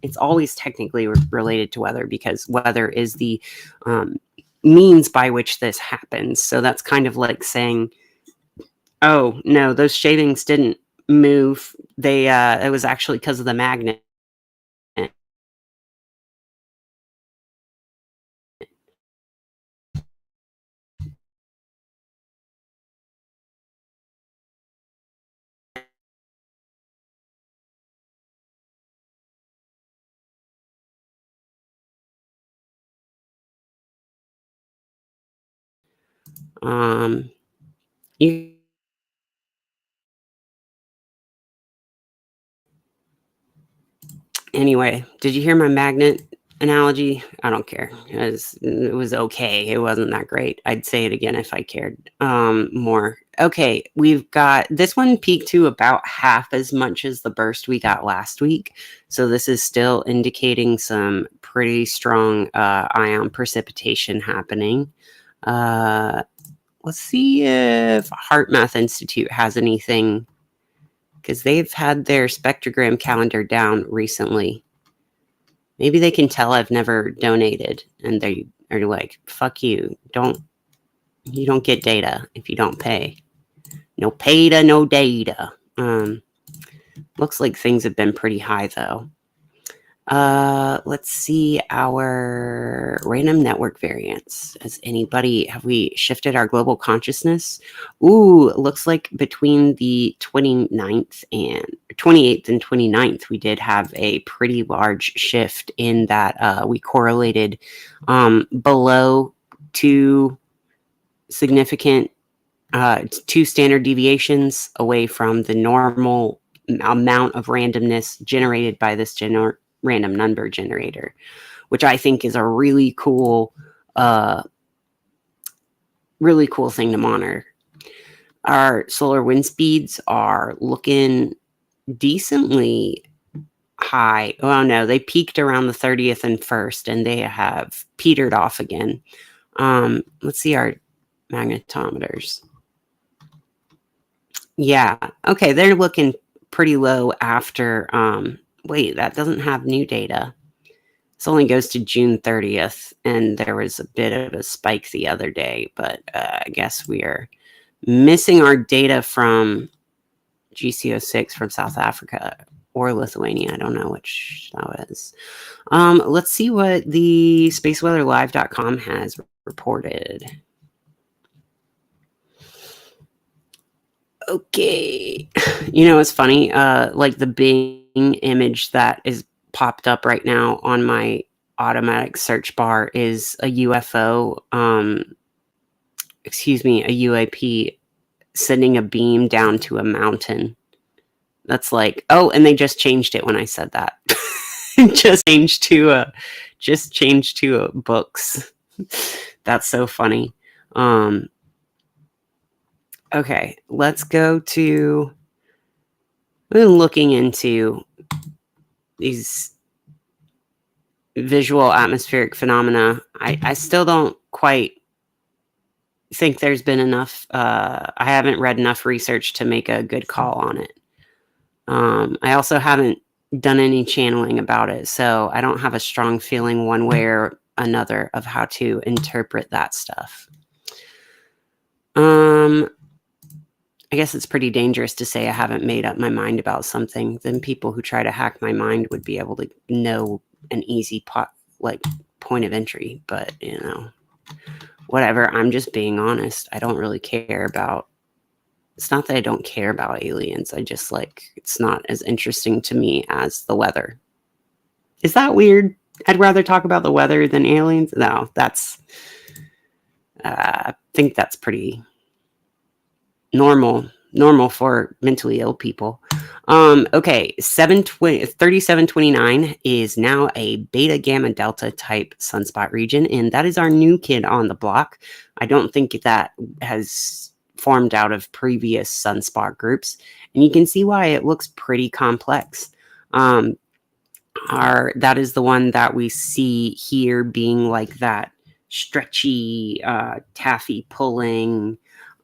it's always technically related to weather, because weather is the means by which this happens. So that's kind of like saying, oh no, those shavings didn't move. They it was actually because of the magnet. You Anyway, did you hear my magnet analogy? I don't care. It was okay. It wasn't that great. I'd say it again if I cared more. Okay, we've got this one peaked to about half as much as the burst we got last week. So this is still indicating some pretty strong ion precipitation happening. Let's see if HeartMath Institute has anything, because they've had their spectrogram calendar down recently. Maybe they can tell I've never donated, and they are like, fuck you. You don't get data if you don't pay. No pay no data. Looks like things have been pretty high though. Let's see our random network variance. Have we shifted our global consciousness? Ooh, looks like between the 29th and 28th and 29th, we did have a pretty large shift in that we correlated below two significant, two standard deviations away from the normal amount of randomness generated by this random number generator, which I think is a really cool thing to monitor. Our solar wind speeds are looking decently high. Oh no, they peaked around the 30th and 1st, and they have petered off again. Let's see our magnetometers. Yeah. Okay, they're looking pretty low after. Wait, that doesn't have new data. This only goes to June 30th, and there was a bit of a spike the other day, but I guess we are missing our data from GCO6 from South Africa or Lithuania. I don't know which that was. Let's see what the spaceweatherlive.com has reported. Okay. You know, it's funny. Like the Bing image that is popped up right now on my automatic search bar is a UFO, a UAP sending a beam down to a mountain. That's like, oh, and they just changed it when I said that. Just changed to books. That's so funny. Okay, let's go to looking into these visual atmospheric phenomena. I still don't quite think there's been enough. I haven't read enough research to make a good call on it. I also haven't done any channeling about it, so I don't have a strong feeling one way or another of how to interpret that stuff. I guess it's pretty dangerous to say I haven't made up my mind about something. Then people who try to hack my mind would be able to know an easy point of entry. But, you know, whatever. I'm just being honest. I don't really care about. It's not that I don't care about aliens. I just it's not as interesting to me as the weather. Is that weird? I'd rather talk about the weather than aliens. No, I think that's pretty normal for mentally ill people. Okay, 3729 is now a beta gamma delta type sunspot region, and that is our new kid on the block. I don't think that has formed out of previous sunspot groups, and you can see why it looks pretty complex. That is the one that we see here being like that stretchy taffy pulling.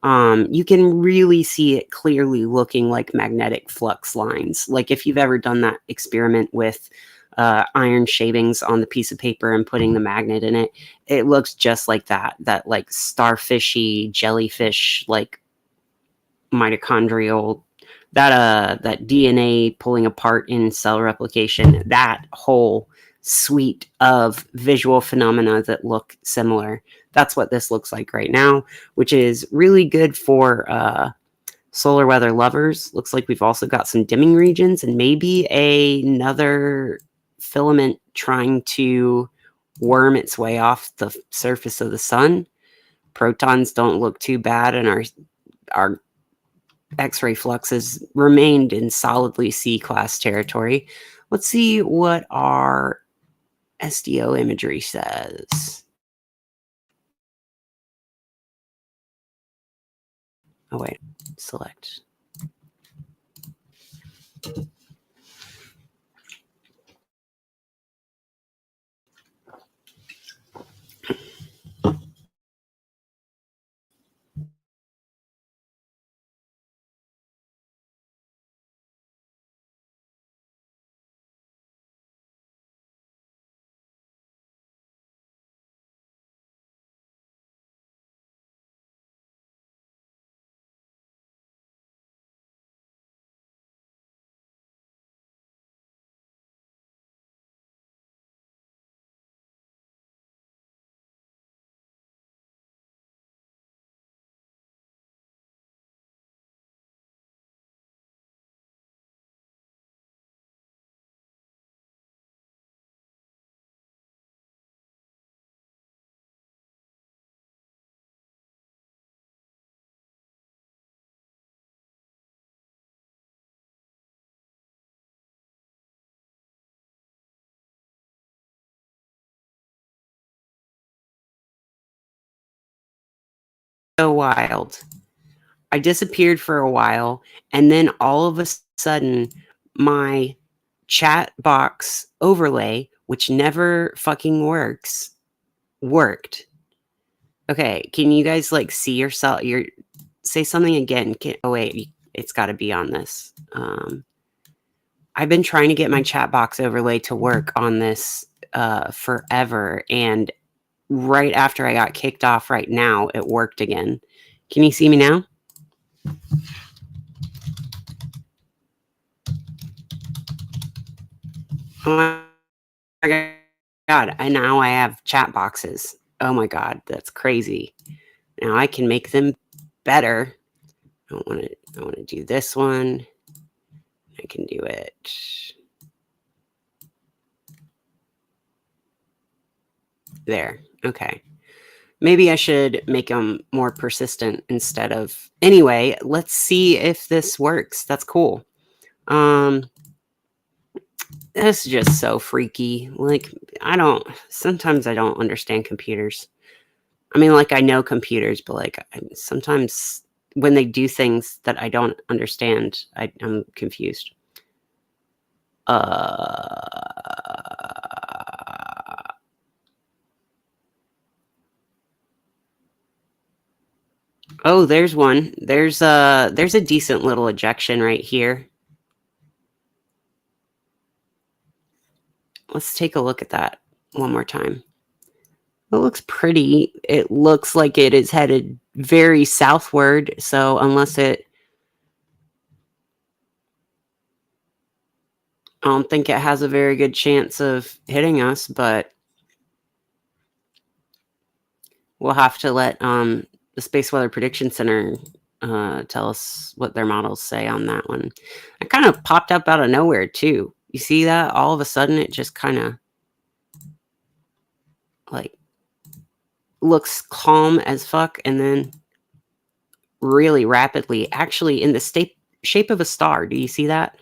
You can really see it clearly looking like magnetic flux lines. Like if you've ever done that experiment with iron shavings on the piece of paper and putting the magnet in it, it looks just like that like starfishy jellyfish, like mitochondrial, that DNA pulling apart in cell replication, that whole suite of visual phenomena that look similar. That's what this looks like right now, which is really good for solar weather lovers. Looks like we've also got some dimming regions and maybe another filament trying to worm its way off the surface of the sun. Protons don't look too bad, and our X-ray fluxes remained in solidly C-class territory. Let's see what our SDO imagery says. Oh wait, select. So wild. I disappeared for a while, and then all of a sudden, my chat box overlay, which never fucking worked. Okay, can you guys like see yourself? Say something again. Oh wait, it's got to be on this. I've been trying to get my chat box overlay to work on this forever, and right after I got kicked off right now, it worked again. Can you see me now? Oh my god, and now I have chat boxes. Oh my god, that's crazy. Now I can make them better. I want to do this one. I can do it. There. Okay. Maybe I should make them more persistent instead of... Anyway, let's see if this works. That's cool. That's just so freaky. Like, sometimes I don't understand computers. I mean, like, I know computers, but like, sometimes when they do things that I don't understand, I'm confused. Oh, there's one. There's a decent little ejection right here. Let's take a look at that one more time. It looks pretty. It looks like it is headed very southward. So unless I don't think it has a very good chance of hitting us, but we'll have to let the Space Weather Prediction Center tell us what their models say on that one. It kind of popped up out of nowhere too. You see that? All of a sudden it just kind of like looks calm as fuck, and then really rapidly, actually in the shape of a star. Do you see that?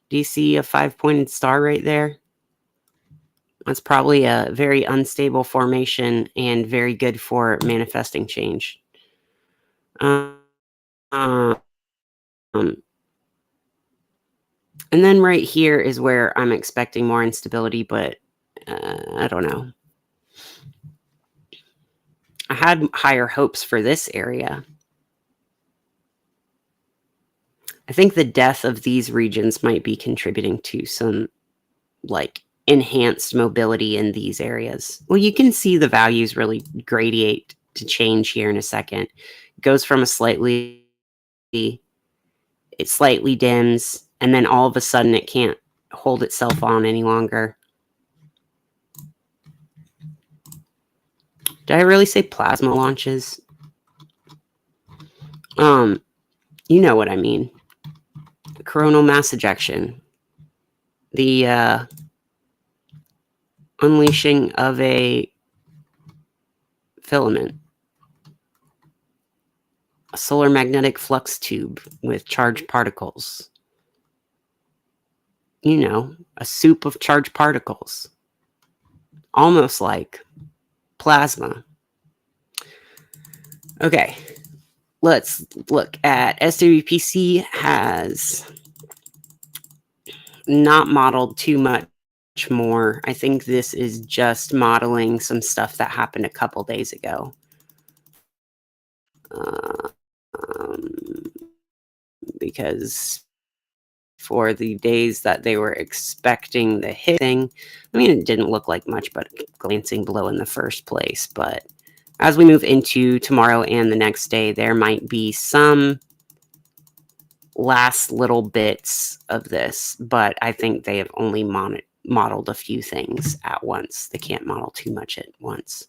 Do you see a 5-pointed star right there? That's probably a very unstable formation and very good for manifesting change. Um, and then right here is where I'm expecting more instability, but I don't know. I had higher hopes for this area. I think the death of these regions might be contributing to some like enhanced mobility in these areas. Well, you can see the values really gradiate to change here in a second. It goes from it slightly dims, and then all of a sudden it can't hold itself on any longer. Did I really say plasma launches? You know what I mean. The coronal mass ejection. The unleashing of a filament. A solar magnetic flux tube with charged particles. You know, a soup of charged particles. Almost like plasma. Okay, let's look at SWPC has not modeled too much more. I think this is just modeling some stuff that happened a couple days ago. Because for the days that they were expecting the hit thing, I mean, it didn't look like much but glancing below in the first place. But as we move into tomorrow and the next day, there might be some last little bits of this, but I think they have only modeled a few things at once. They can't model too much at once.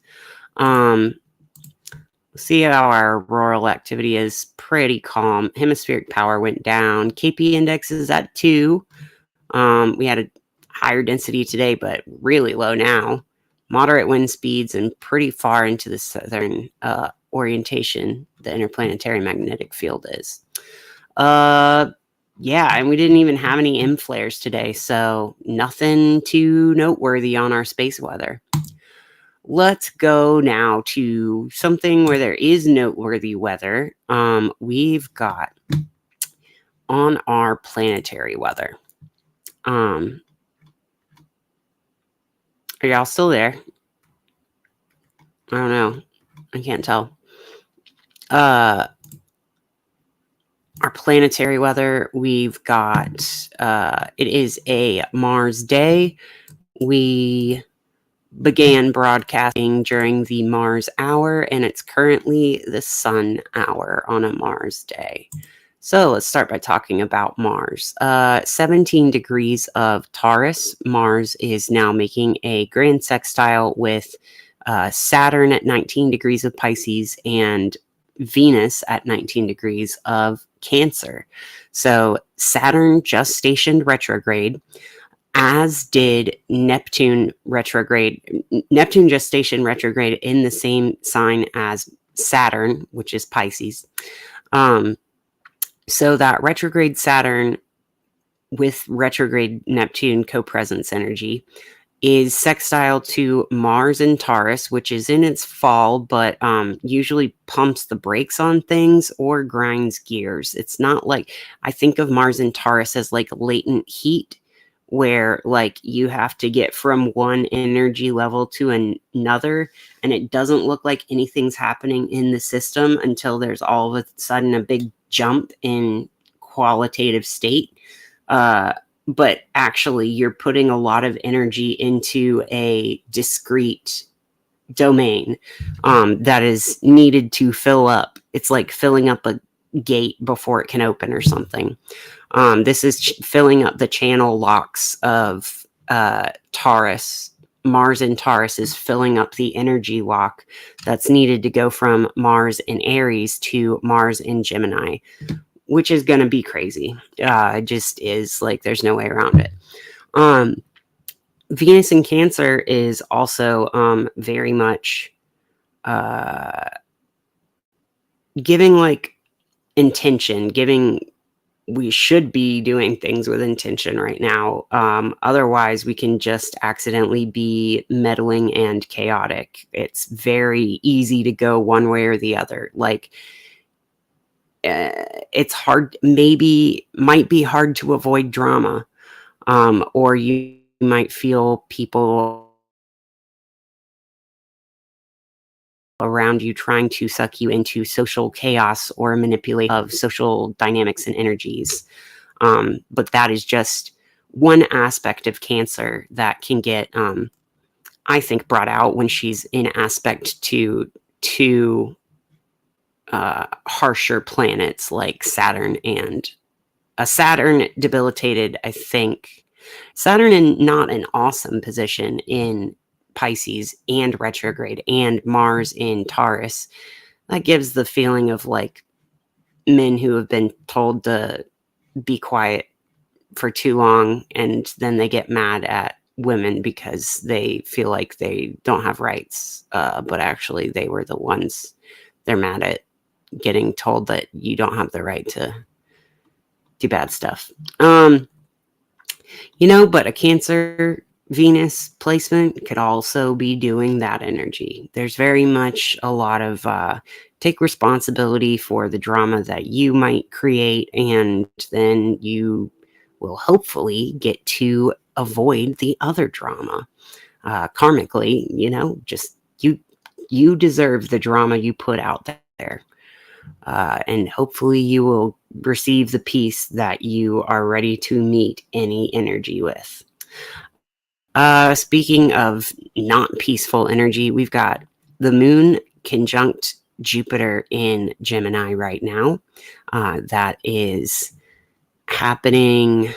See how our auroral activity is pretty calm. Hemispheric power went down. KP index is at 2. We had a higher density today, but really low now. Moderate wind speeds and pretty far into the southern orientation the interplanetary magnetic field is. Yeah, and we didn't even have any M flares today, so nothing too noteworthy on our space weather. Let's go now to something where there is noteworthy weather. We've got on our planetary weather. Are y'all still there? I don't know. I can't tell. Our planetary weather, we've got, it is a Mars day. We began broadcasting during the Mars hour, and it's currently the Sun hour on a Mars day. So let's start by talking about Mars. 17 degrees of Taurus. Mars is now making a grand sextile with Saturn at 19 degrees of Pisces and Venus at 19 degrees of Cancer. So Saturn just stationed retrograde, as did Neptune retrograde. Neptune just stationed retrograde in the same sign as Saturn, which is Pisces. So that retrograde Saturn with retrograde Neptune co-presence energy is sextile to Mars in Taurus, which is in its fall, but usually pumps the brakes on things or grinds gears. It's not like, I think of Mars in Taurus as like latent heat, where like you have to get from one energy level to another, and it doesn't look like anything's happening in the system until there's all of a sudden a big jump in qualitative state. But actually you're putting a lot of energy into a discrete domain that is needed to fill up. It's like filling up a gate before it can open or something. This is filling up the channel locks of Taurus. Mars in Taurus is filling up the energy lock that's needed to go from Mars in Aries to Mars in Gemini, which is going to be crazy. It just is, like, there's no way around it. Venus in Cancer is also very much giving like intention, we should be doing things with intention right now. Otherwise, we can just accidentally be meddling and chaotic. It's very easy to go one way or the other. Like, it's hard, might be hard to avoid drama, or you might feel people around you trying to suck you into social chaos or manipulate of social dynamics and energies. But that is just one aspect of Cancer that can get, I think, brought out when she's in aspect to harsher planets like Saturn, and Saturn debilitated, I think. Saturn in not an awesome position in Pisces and retrograde, and Mars in Taurus. That gives the feeling of like men who have been told to be quiet for too long, and then they get mad at women because they feel like they don't have rights, but actually they were the ones. They're mad at getting told that you don't have the right to do bad stuff. But a Cancer Venus placement could also be doing that energy. There's very much a lot of take responsibility for the drama that you might create, and then you will hopefully get to avoid the other drama. Karmically, just you deserve the drama you put out there. And hopefully you will receive the peace that you are ready to meet any energy with. Speaking of not peaceful energy, we've got the moon conjunct Jupiter in Gemini right now. That is happening.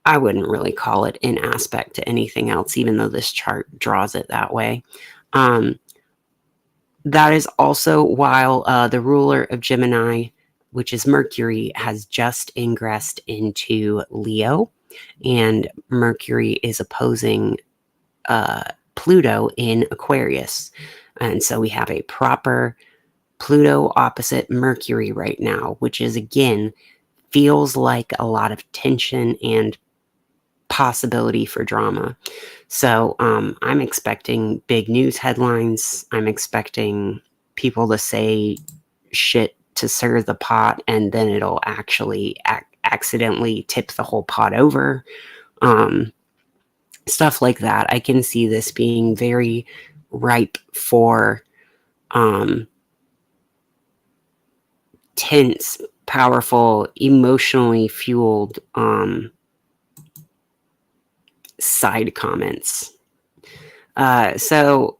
I wouldn't really call it an aspect to anything else, even though this chart draws it that way. That is also while the ruler of Gemini, which is Mercury, has just ingressed into Leo, and Mercury is opposing Pluto in Aquarius. And so we have a proper Pluto opposite Mercury right now, which is, again, feels like a lot of tension and possibility for drama. So I'm expecting big news headlines. I'm expecting people to say shit to stir the pot, and then it'll actually accidentally tip the whole pot over. Stuff like that. I can see this being very ripe for tense, powerful, emotionally fueled side comments. So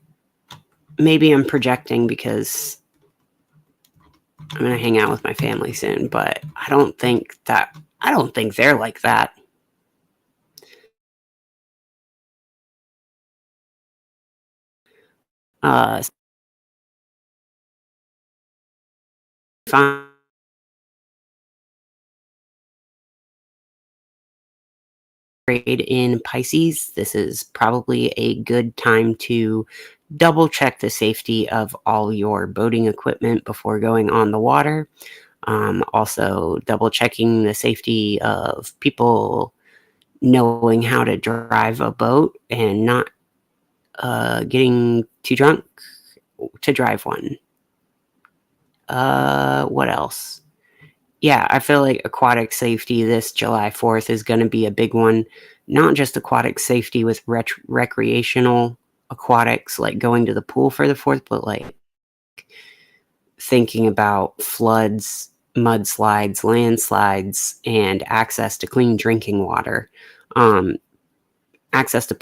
maybe I'm projecting because I'm going to hang out with my family soon, but I don't think they're like that. Fine. In Pisces, this is probably a good time to double check the safety of all your boating equipment before going on the water. Also, double checking the safety of people knowing how to drive a boat and not getting too drunk to drive one. What else? Yeah, I feel like aquatic safety this July 4th is going to be a big one. Not just aquatic safety with recreational aquatics, like going to the pool for the 4th, but like thinking about floods, mudslides, landslides, and access to clean drinking water. Access to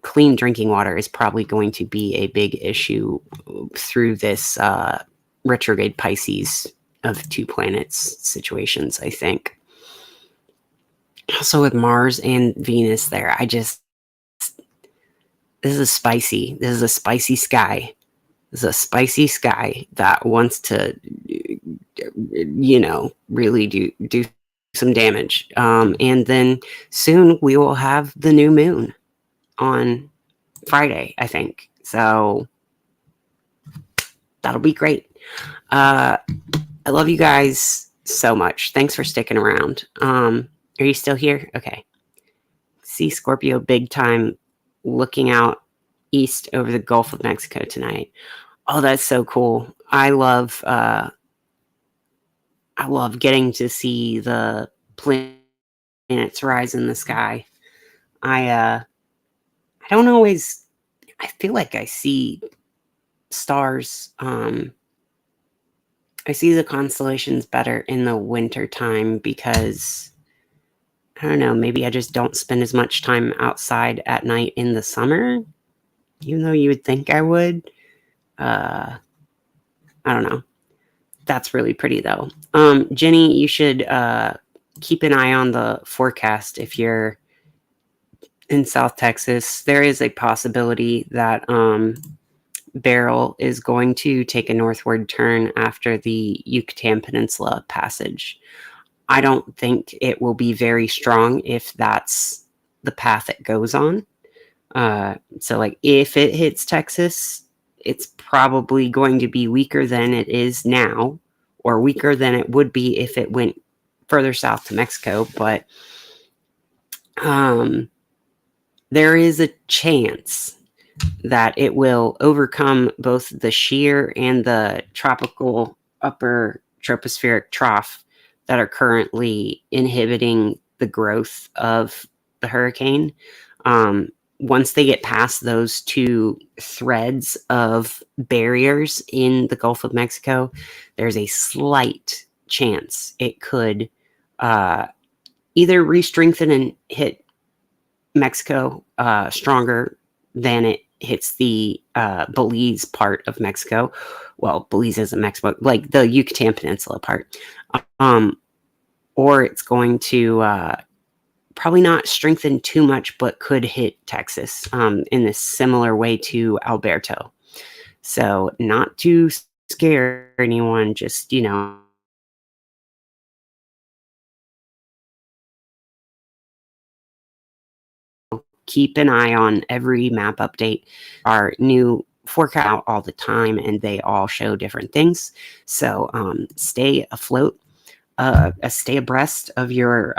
clean drinking water is probably going to be a big issue through this retrograde Pisces of 2 planets situations, I think. Also with Mars and Venus there, this is a spicy sky. This is a spicy sky that wants to, really do some damage. And then soon we will have the new moon on Friday, I think. So that'll be great. I love you guys so much. Thanks for sticking around. Are you still here? Okay. See Scorpio big time looking out east over the Gulf of Mexico tonight. Oh, that's so cool. I love getting to see the planets rise in the sky. I don't always, I feel like I see stars. I see the constellations better in the winter time because I don't know, maybe I just don't spend as much time outside at night in the summer, even though you would think I would. I don't know. That's really pretty though. Jenny, you should keep an eye on the forecast if you're in South Texas. There is a possibility that Beryl is going to take a northward turn after the Yucatan Peninsula passage. I don't think it will be very strong if that's the path it goes on. So like if it hits Texas, it's probably going to be weaker than it is now, or weaker than it would be if it went further south to Mexico. But there is a chance that it will overcome both the shear and the tropical upper tropospheric trough that are currently inhibiting the growth of the hurricane. Once they get past those two threads of barriers in the Gulf of Mexico, there's a slight chance it could either re-strengthen and hit Mexico stronger than it hits the Belize part of Mexico. Well, Belize isn't Mexico, like the Yucatan Peninsula part. Or it's going to probably not strengthen too much, but could hit Texas in a similar way to Alberto. So not to scare anyone, just, keep an eye on every map update. Our new forecast out all the time, and they all show different things. So stay afloat, stay abreast of your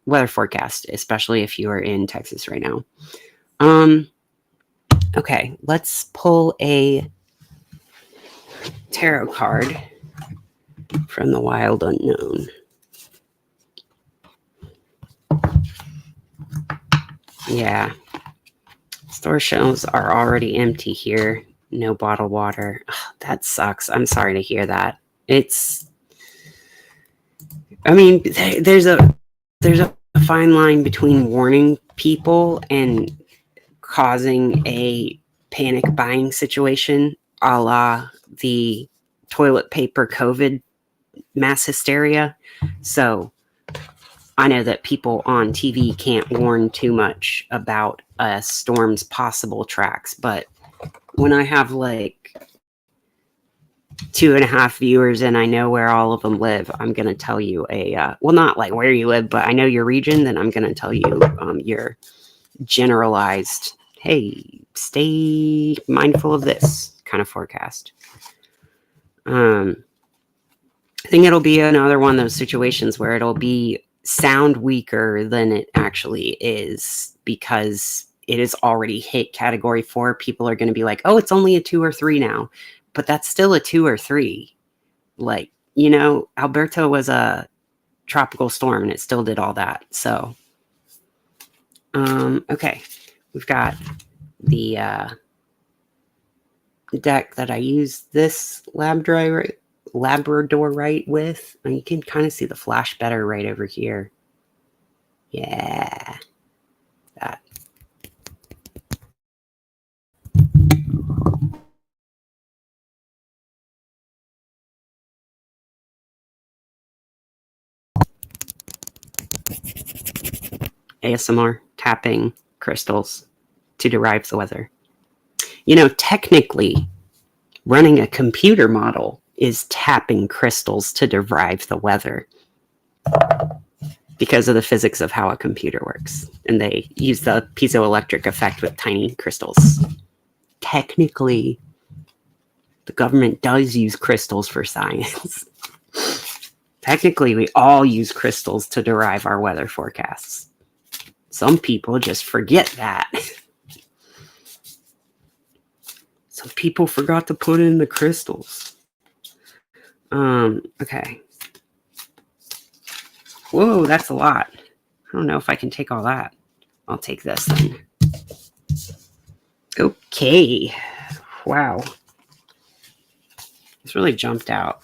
weather forecast, especially if you are in Texas right now. Okay, let's pull a tarot card from the wild unknown. Yeah. Store shelves are already empty here. No bottled water. Ugh, that sucks. I'm sorry to hear that. I mean, there's a fine line between warning people and causing a panic buying situation, a la the toilet paper COVID mass hysteria. So I know that people on TV can't warn too much about a storm's possible tracks, but when I have like 2.5 viewers and I know where all of them live, I'm going to tell you well, not like where you live, but I know your region, then I'm going to tell you your generalized, hey, stay mindful of this kind of forecast. I think it'll be another one of those situations where it'll be sound weaker than it actually is because it is already hit category 4. People are going to be like, oh, it's only a 2 or 3 now, but that's still a 2 or 3. Like, Alberto was a tropical storm and it still did all that. So, okay, we've got the deck that I use this Labradorite with, and you can kind of see the flash better right over here. Yeah, that. ASMR tapping crystals to derive the weather. Technically, running a computer model is tapping crystals to derive the weather because of the physics of how a computer works. And they use the piezoelectric effect with tiny crystals. Technically, the government does use crystals for science. Technically, we all use crystals to derive our weather forecasts. Some people just forget that. Some people forgot to put in the crystals. Okay. Whoa, that's a lot. I don't know if I can take all that. I'll take this then. Okay. Wow. It's really jumped out.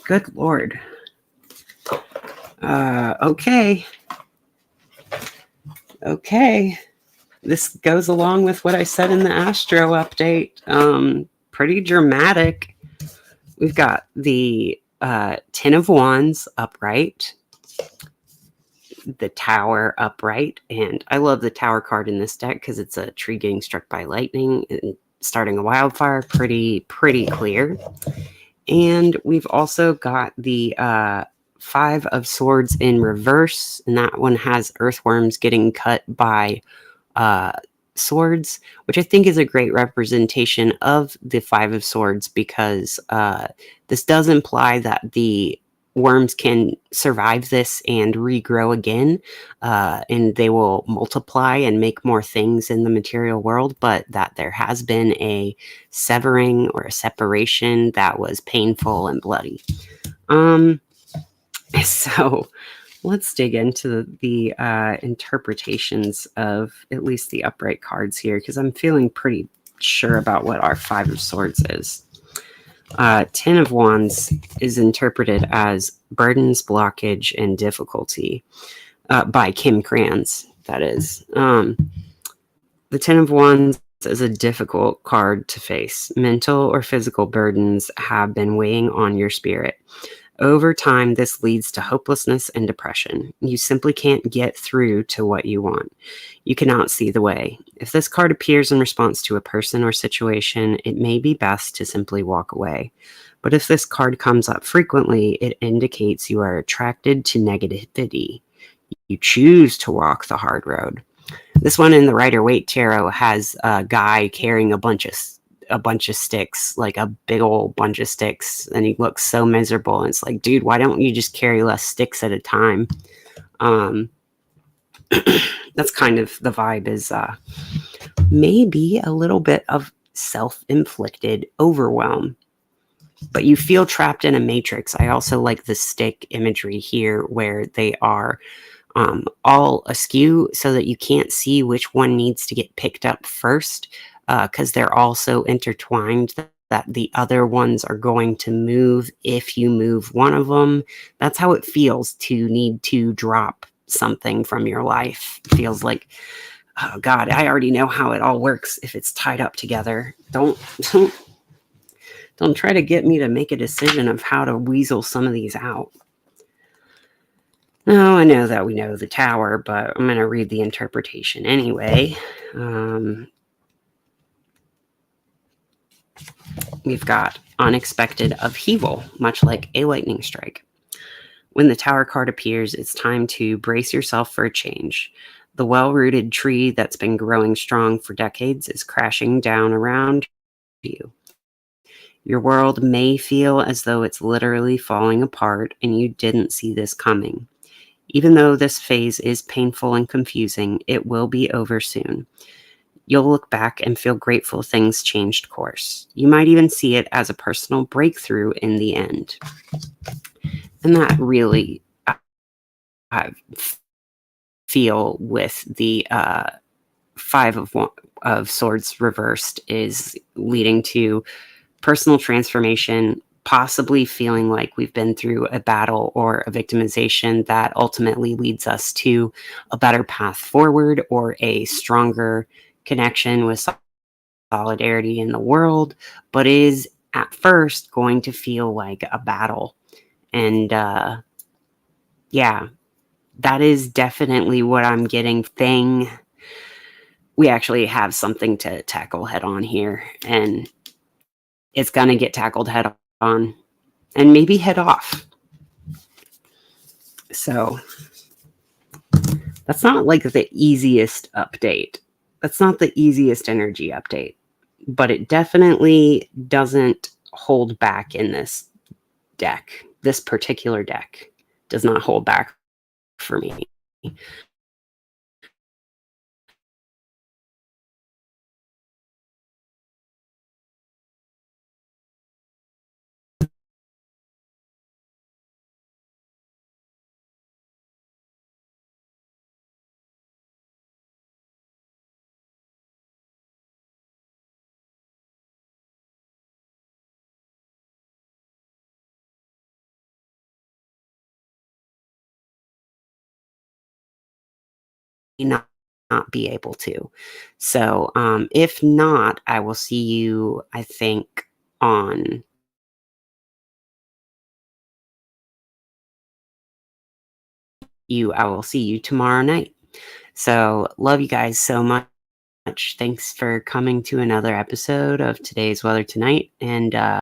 Good Lord. Okay. This goes along with what I said in the Astro update. Pretty dramatic. We've got the Ten of Wands upright, the Tower upright, and I love the Tower card in this deck because it's a tree getting struck by lightning and starting a wildfire. Pretty clear. And we've also got the Five of Swords in reverse, and that one has earthworms getting cut by swords, which I think is a great representation of the Five of Swords because this does imply that the worms can survive this and regrow again, and they will multiply and make more things in the material world, but that there has been a severing or a separation that was painful and bloody. So let's dig into the interpretations of at least the upright cards here, because I'm feeling pretty sure about what our Five of Swords is. Ten of Wands is interpreted as burdens, blockage, and difficulty by Kim Kranz, that is. The Ten of Wands is a difficult card to face. Mental or physical burdens have been weighing on your spirit. Over time, this leads to hopelessness and depression. You simply can't get through to what you want. You cannot see the way. If this card appears in response to a person or situation, it may be best to simply walk away. But if this card comes up frequently, it indicates you are attracted to negativity. You choose to walk the hard road. This one in the Rider-Waite Tarot has a guy carrying a bunch of sticks, like a big old bunch of sticks, and he looks so miserable. And it's like, dude, why don't you just carry less sticks at a time? That's kind of the vibe, is maybe a little bit of self-inflicted overwhelm, but you feel trapped in a matrix. I also like the stick imagery here where they are all askew so that you can't see which one needs to get picked up first, because they're all so intertwined that the other ones are going to move if you move one of them. That's how it feels to need to drop something from your life. It feels like, oh God, I already know how it all works if it's tied up together. Don't try to get me to make a decision of how to weasel some of these out. No, I know that we know the tower, but I'm going to read the interpretation anyway. We've got unexpected upheaval, much like a lightning strike. When the tower card appears, it's time to brace yourself for a change. The well-rooted tree that's been growing strong for decades is crashing down around you. Your world may feel as though it's literally falling apart and you didn't see this coming. Even though this phase is painful and confusing, it will be over soon. You'll look back and feel grateful things changed course. You might even see it as a personal breakthrough in the end. And that really, I feel with the Five of Swords reversed is leading to personal transformation, possibly feeling like we've been through a battle or a victimization that ultimately leads us to a better path forward or a stronger connection with solidarity in the world, but is at first going to feel like a battle. And yeah, that is definitely what I'm getting. We actually have something to tackle head on here, and it's going to get tackled head on and maybe head off. So that's not like the easiest update. That's not the easiest energy update, but it definitely doesn't hold back in this deck. This particular deck does not hold back for me. Not be able to. So if not, I will see you, I think, on I will see you tomorrow night. So love you guys so much. Thanks for coming to another episode of Today's Weather Tonight. And